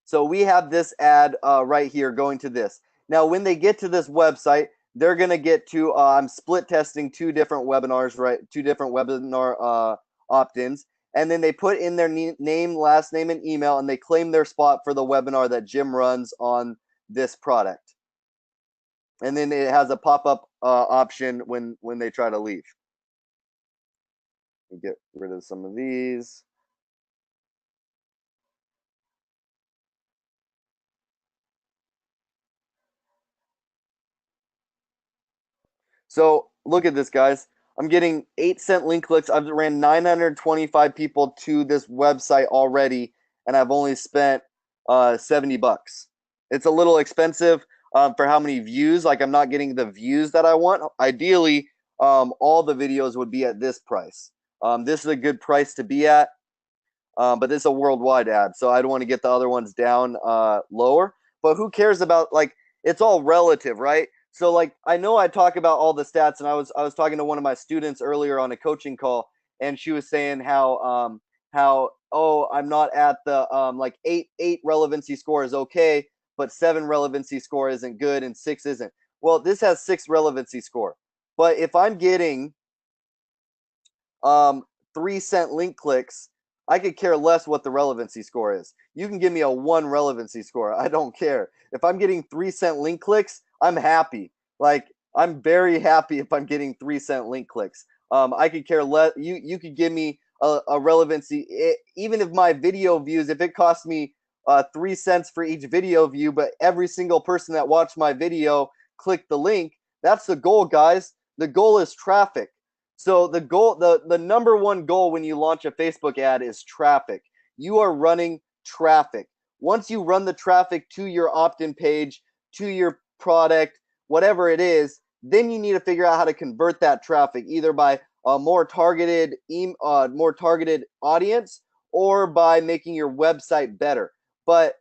So we have this ad right here going to this. Now, when they get to this website, they're going to get to, I'm split testing two different webinars, right? Two different webinar opt-ins. And then they put in their name, last name, and email, and they claim their spot for the webinar that Jim runs on this product. And then it has a pop-up option when they try to leave. Get rid of some of these. So look at this, guys. I'm getting 8 cent link clicks. I've ran 925 people to this website already, and I've only spent $70. It's a little expensive for how many views. Like I'm not getting the views that I want. Ideally, all the videos would be at this price. This is a good price to be at, but this is a worldwide ad, so I don't want to get the other ones down lower. But who cares about like it's all relative, right? So like I know I talk about all the stats, and I was talking to one of my students earlier on a coaching call, and she was saying how oh I'm not at the like eight relevancy score is okay, but 7 relevancy score isn't good and 6 isn't. Well, this has 6 relevancy score, but if I'm getting um 3 cent link clicks, I could care less what the relevancy score is. You can give me a 1 relevancy score. I don't care. If I'm getting 3 cent link clicks, I'm happy. Like I'm very happy if I'm getting 3 cent link clicks. I could care less. You could give me a relevancy, even if my video views, if it costs me 3 cents for each video view, but every single person that watched my video clicked the link. That's the goal, guys. The goal is traffic. So the goal, the number one goal when you launch a Facebook ad is traffic. You are running traffic. Once you run the traffic to your opt-in page, to your product, whatever it is, then you need to figure out how to convert that traffic either by a more targeted audience or by making your website better. But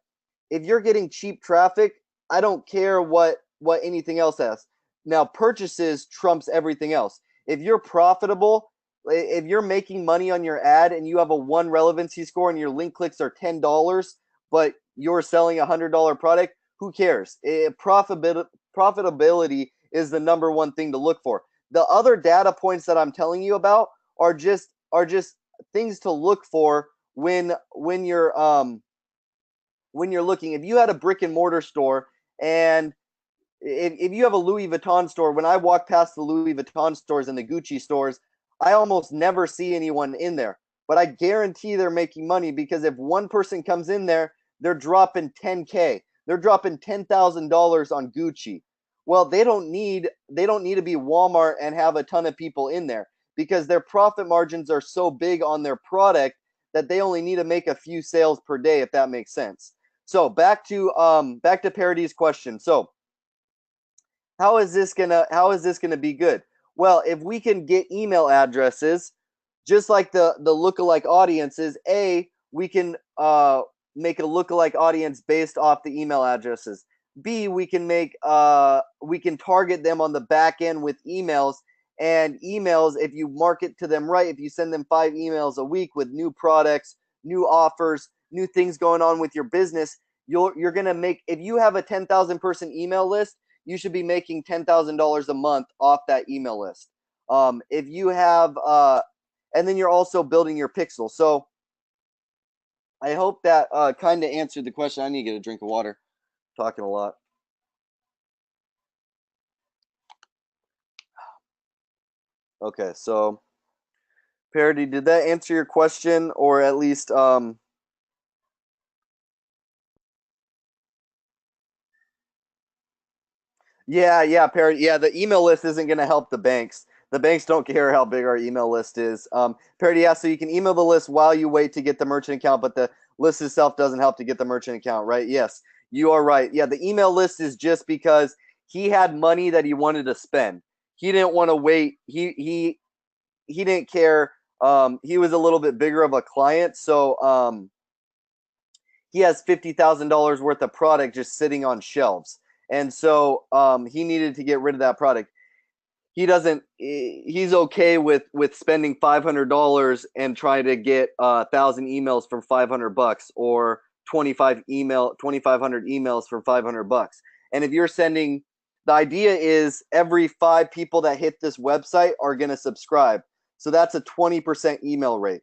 if you're getting cheap traffic, I don't care what anything else has. Now purchases trumps everything else. If you're profitable, if you're making money on your ad and you have a 1 relevancy score and your link clicks are $10, but you're selling a $100 product, who cares? Profitability is the number one thing to look for. The other data points that I'm telling you about are just things to look for when you're looking. If you had a brick and mortar store and if you have a Louis Vuitton store, when I walk past the Louis Vuitton stores and the Gucci stores, I almost never see anyone in there. But I guarantee they're making money because if one person comes in there, they're dropping 10K. They're dropping $10,000 on Gucci. Well, they don't need to be Walmart and have a ton of people in there. because their profit margins are so big on their product that they only need to make a few sales per day, if that makes sense. So back to Parody's question. So how is this gonna be good? Well, if we can get email addresses, just like the lookalike audiences, we can make a lookalike audience based off the email addresses. B, we can target them on the back end with emails, and emails, if you market to them right, if you send them 5 emails a week with new products, new offers, new things going on with your business, you're gonna make, if you have a 10,000 person email list, you should be making $10,000 a month off that email list. If you have, and then you're also building your pixel. So I hope that kind of answered the question. I need to get a drink of water. Talking a lot. Okay, so Parody, did that answer your question, or at least Yeah, Parody. Yeah, the email list isn't going to help the banks. The banks don't care how big our email list is. Parody, yeah, so you can email the list while you wait to get the merchant account, but the list itself doesn't help to get the merchant account, right? Yes, you are right. Yeah, the email list is just because he had money that he wanted to spend. He didn't want to wait. He didn't care. He was a little bit bigger of a client, so he has $50,000 worth of product just sitting on shelves. And so he needed to get rid of that product. He's okay with spending $500 and trying to get 1,000 emails for $500, or 2,500 emails for $500. And if you're sending, the idea is every 5 people that hit this website are going to subscribe. So that's a 20% email rate.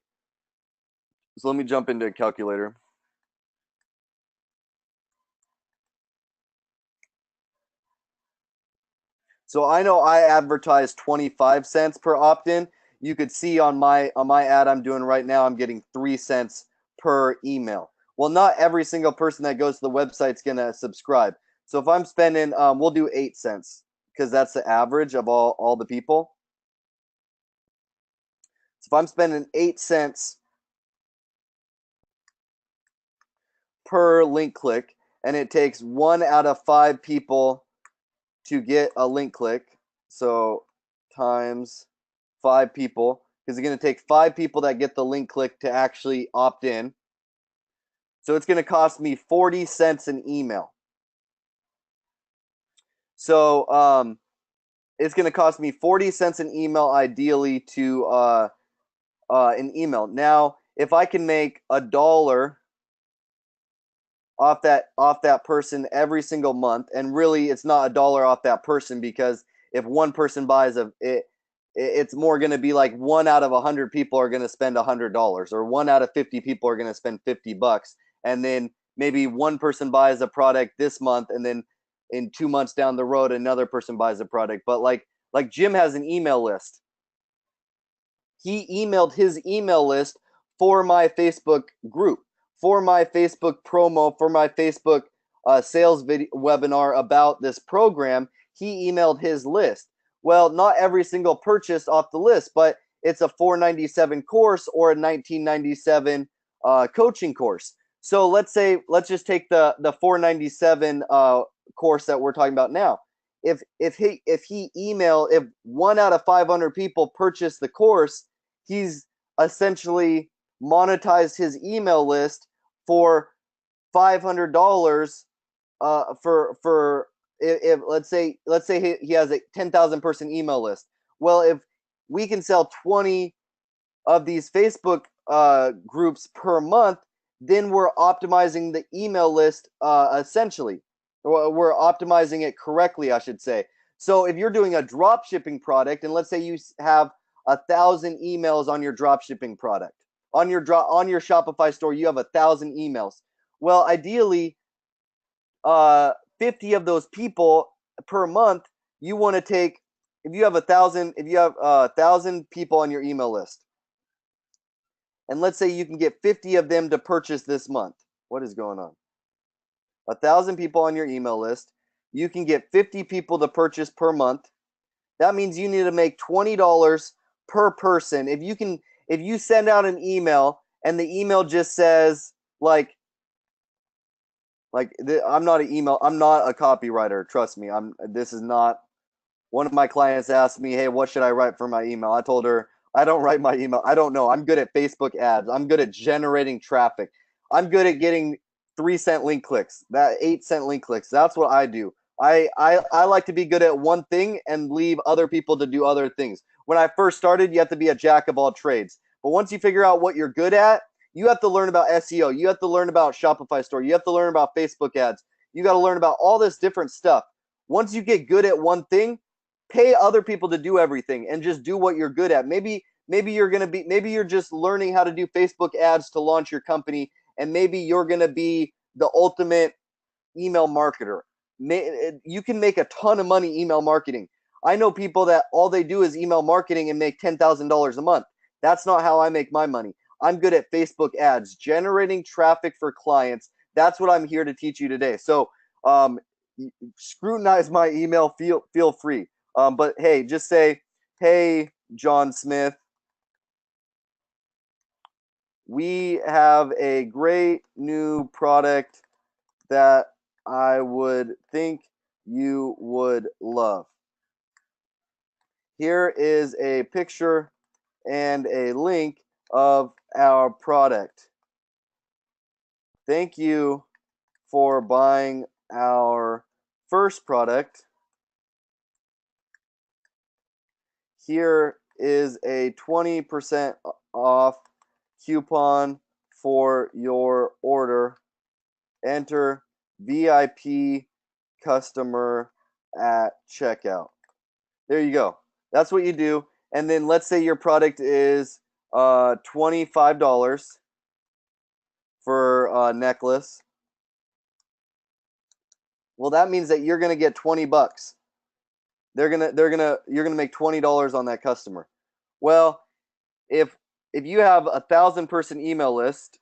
So let me jump into a calculator. So I know I advertise 25 cents per opt-in. You could see on my ad I'm doing right now, I'm getting 3 cents per email. Well, not every single person that goes to the website is gonna subscribe. So if I'm spending, we'll do 8 cents because that's the average of all the people. So if I'm spending 8 cents per link click, and it takes 1 out of 5 people to get a link click, so times 5 people, because it's going to take 5 people that get the link click to actually opt in. So it's going to cost me 40 cents an email. So it's going to cost me 40 cents an email, ideally, to an email. Now, if I can make $1 off that person every single month, and really it's not $1 off that person, because if one person buys it's more going to be like 1 out of 100 people are going to spend $100, or 1 out of 50 people are going to spend $50, and then maybe one person buys a product this month, and then in 2 months down the road another person buys a product. But like Jim has an email list. He emailed his email list for my Facebook group, for my Facebook promo, for my Facebook sales video webinar about this program. He emailed his list. Well, not every single purchase off the list, but it's a $497 course or a $1997 coaching course. So let's just take the $497 course that we're talking about now. If 1 out of 500 people purchase the course, he's essentially monetized his email list for $500 for if let's say he has a 10,000 person email list. Well, if we can sell 20 of these Facebook groups per month, then we're optimizing the email list essentially. We're optimizing it correctly, I should say. So if you're doing a drop shipping product, and let's say you have 1,000 emails on your drop shipping product, on your Shopify store, you have 1,000 emails. Well, ideally, 50 of those people per month, you want to take. If you have 1,000 people on your email list, and let's say you can get 50 of them to purchase this month. What is going on? 1,000 people on your email list. You can get 50 people to purchase per month. That means you need to make $20 per person. If you send out an email and the email just says I'm not I'm not a copywriter. Trust me. This is not. One of my clients asked me, "Hey, what should I write for my email?" I told her, "I don't write my email. I don't know. I'm good at Facebook ads. I'm good at generating traffic. I'm good at getting 3-cent link clicks. That 8-cent link clicks. That's what I do. I like to be good at one thing and leave other people to do other things. When I first started, you have to be a jack of all trades. But once you figure out what you're good at, you have to learn about SEO. You have to learn about Shopify store. You have to learn about Facebook ads. You got to learn about all this different stuff. Once you get good at one thing, pay other people to do everything and just do what you're good at. Maybe you're just learning how to do Facebook ads to launch your company, and maybe you're going to be the ultimate email marketer. You can make a ton of money email marketing. I know people that all they do is email marketing and make $10,000 a month. That's not how I make my money. I'm good at Facebook ads, generating traffic for clients. That's what I'm here to teach you today. So scrutinize my email. Feel free. But hey, just say, "Hey, John Smith, we have a great new product that I would think you would love. Here is a picture and a link of our product. Thank you for buying our first product. Here is a 20% off coupon for your order. Enter VIP customer at checkout." There you go. That's what you do. And then let's say your product is $25 for a necklace. Well, that means that you're gonna get $20. You're gonna make $20 on that customer. Well, if you have 1,000-person email list,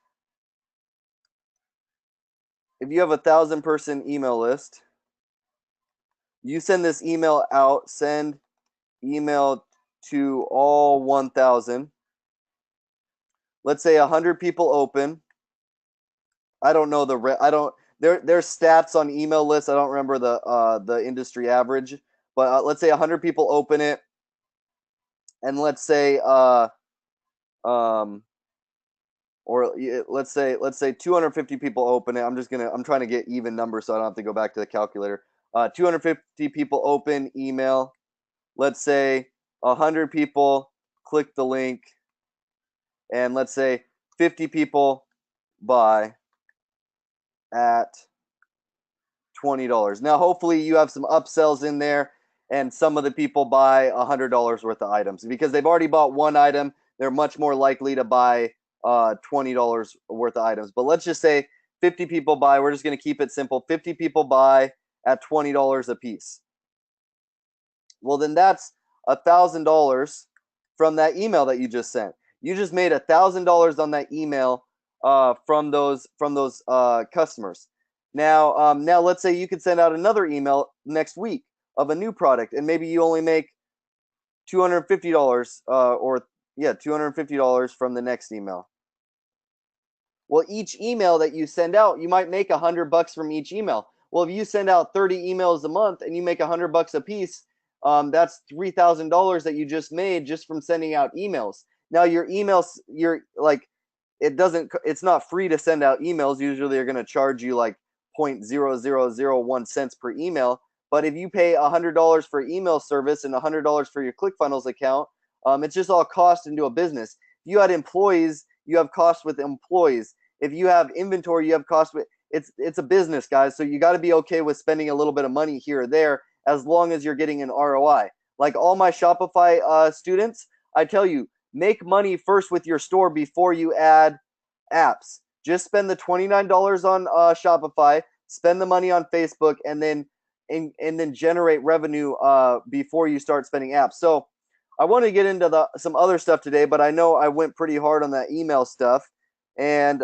you send this email out. Send email to all 1,000. Let's say 100 people open. I don't know there's stats on email lists. I don't remember the industry average, but let's say 100 people open it, and let's say let's say 250 people open it. I'm trying to get even numbers so I don't have to go back to the calculator. 250 people open email. Let's say 100 people click the link, and let's say 50 people buy at $20. Now, hopefully you have some upsells in there, and some of the people buy $100 worth of items because they've already bought one item. They're much more likely to buy $20 worth of items. But let's just say 50 people buy. We're just going to keep it simple. 50 people buy at $20 a piece. Well, then that's $1,000 from that email that you just sent. You just made $1,000 on that email from those customers. Now, let's say you could send out another email next week of a new product, and maybe you only make $250 $250 from the next email. Well, each email that you send out, you might make $100 from each email. Well, if you send out 30 emails a month and you make $100 a piece, that's $3,000 that you just made just from sending out emails. Now your emails, it's not free to send out emails. Usually they're going to charge you like 0.0001 cents per email. But if you pay $100 for email service and $100 for your ClickFunnels account, it's just all cost into a business. If you had employees, you have costs with employees. If you have inventory, you have costs with it's a business, guys. So you got to be okay with spending a little bit of money here or there as long as you're getting an ROI. Like all my Shopify students, I tell you, make money first with your store before you add apps. Just spend the $29 on Shopify, spend the money on Facebook, and then generate revenue before you start spending apps. So I want to get into some other stuff today, but I know I went pretty hard on that email stuff. And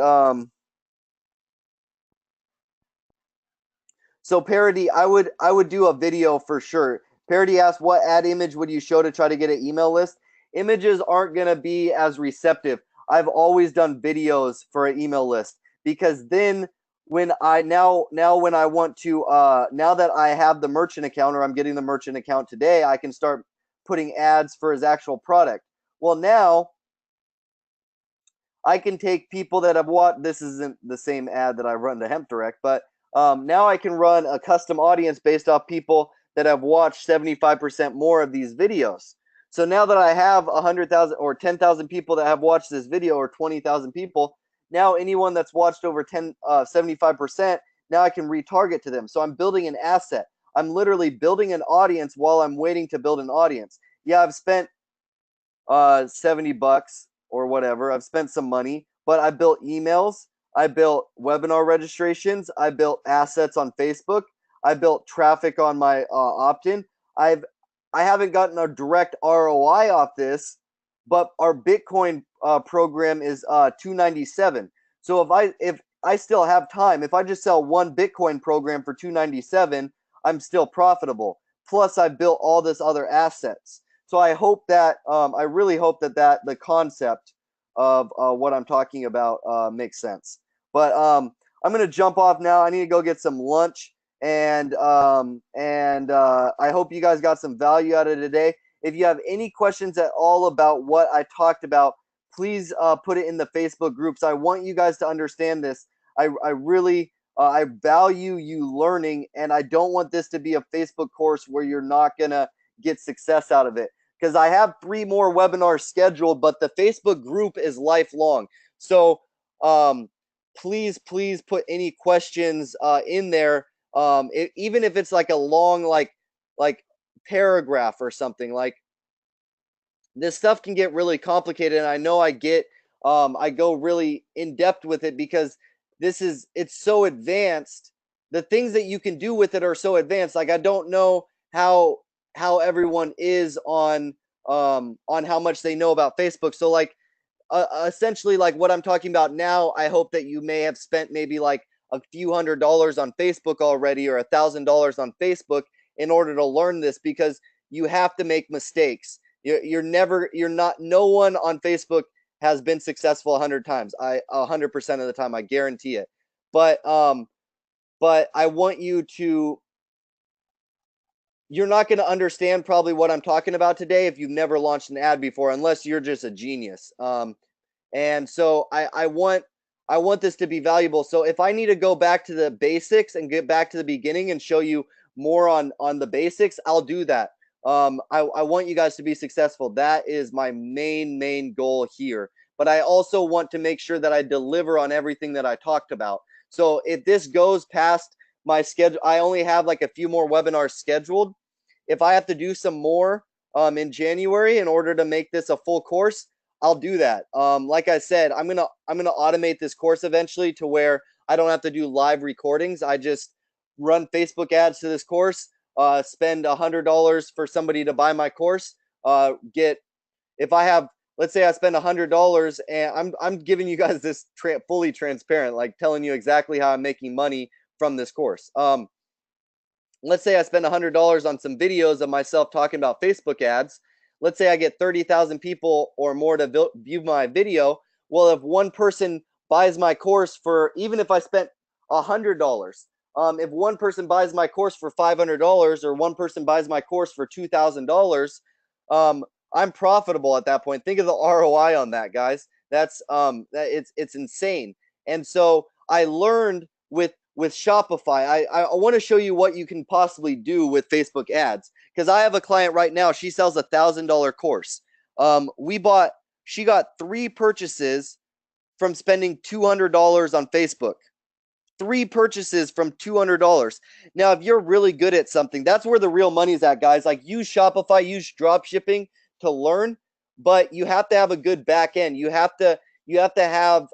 so Parody, I would do a video for sure. Parody asked, what ad image would you show to try to get an email list? images aren't going to be as receptive. I've always done videos for an email list, because then when I when I want to now that I have the merchant account, or I'm getting the merchant account today, I can start putting ads for his actual product. Well, now I can take people that have watched. This isn't the same ad that I run to Hemp Direct, but now I can run a custom audience based off people that have watched 75% more of these videos. So now that I have 100,000 or 10,000 people that have watched this video, or 20,000 people, now anyone that's watched over 75%, now I can retarget to them. So I'm building an asset. I'm literally building an audience while I'm waiting to build an audience. Yeah, I've spent $70 or whatever. I've spent some money, but I built emails, I built webinar registrations, I built assets on Facebook, I built traffic on my opt-in. I haven't gotten a direct ROI off this, but our Bitcoin program is 297. So if I still have time, if I just sell one Bitcoin program for 297, I'm still profitable. Plus, I built all this other assets. So I hope that I really hope that the concept of what I'm talking about makes sense. But I'm gonna jump off now. I need to go get some lunch, and I hope you guys got some value out of today. If you have any questions at all about what I talked about, please put it in the Facebook groups. I want you guys to understand this. I really I value you learning, and I don't want this to be a Facebook course where you're not gonna get success out of it, because I have 3 more webinars scheduled, but the Facebook group is lifelong. So please put any questions in there, even if it's like a long like paragraph or something. Like, this stuff can get really complicated, and I know I go really in depth with it, because it's so advanced. The things that you can do with it are so advanced. Like, I don't know how everyone is on how much they know about Facebook. So like essentially, like what I'm talking about now, I hope that you may have spent maybe like a few $100s on Facebook already, or $1,000 on Facebook, in order to learn this, because you have to make mistakes. No one on Facebook has been successful 100 times. 100% of the time, I guarantee it. But I want you to, you're not going to understand probably what I'm talking about today if you've never launched an ad before, unless you're just a genius. And so I want this to be valuable. So if I need to go back to the basics and get back to the beginning and show you more on the basics, I'll do that. I want you guys to be successful. That is my main goal here. But I also want to make sure that I deliver on everything that I talked about. So if this goes past my schedule, I only have like a few more webinars scheduled. If I have to do some more in January in order to make this a full course, I'll do that. Like I said, I'm gonna automate this course eventually to where I don't have to do live recordings. I just run Facebook ads to this course, spend $100 for somebody to buy my course. If I have, let's say I spend $100, and I'm giving you guys this fully transparent, like telling you exactly how I'm making money from this course. Let's say I spend $100 on some videos of myself talking about Facebook ads. Let's say I get 30,000 people or more to view my video. Well, if one person buys my course for, even if I spent $100, if one person buys my course for $500, or one person buys my course for $2,000, I'm profitable at that point. Think of the ROI on that, guys. That's it's insane. And so I learned with Shopify. I want to show you what you can possibly do with Facebook ads, because I have a client right now. She sells $1,000 course. She got 3 purchases from spending $200 on Facebook. 3 purchases from $200. Now, if you're really good at something, that's where the real money's at, guys. Like, use Shopify, use drop shipping to learn, but you have to have a good back end. You have to have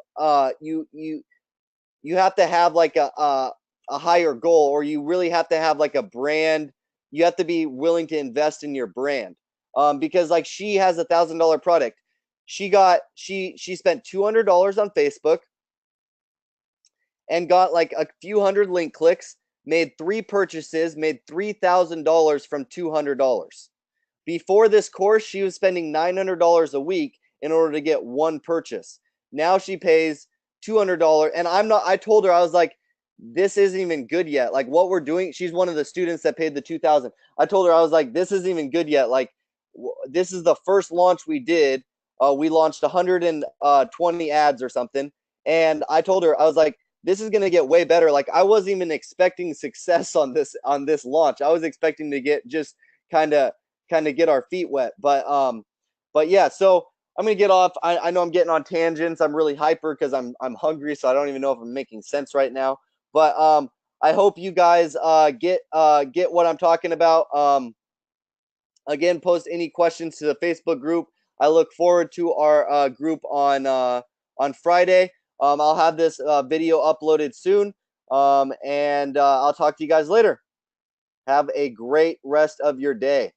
you have to have like a higher goal, or you really have to have like a brand. You have to be willing to invest in your brand, because like she has $1,000 product. She spent $200 on Facebook and got like a few hundred link clicks, made 3 purchases, made $3,000 from $200. Before this course, she was spending $900 a week in order to get one purchase. Now she pays $200. And I told her, I was like, this isn't even good yet. Like what we're doing, she's one of the students that paid the 2000. I told her, I was like, this isn't even good yet. Like this is the first launch we did. We launched 120 ads or something. And I told her, I was like, this is going to get way better. Like I wasn't even expecting success on this launch. I was expecting to get just kind of get our feet wet. But yeah, so I'm gonna get off. I know I'm getting on tangents. I'm really hyper because I'm hungry, so I don't even know if I'm making sense right now. But I hope you guys get what I'm talking about. Again, post any questions to the Facebook group. I look forward to our group on Friday. I'll have this video uploaded soon. And I'll talk to you guys later. Have a great rest of your day.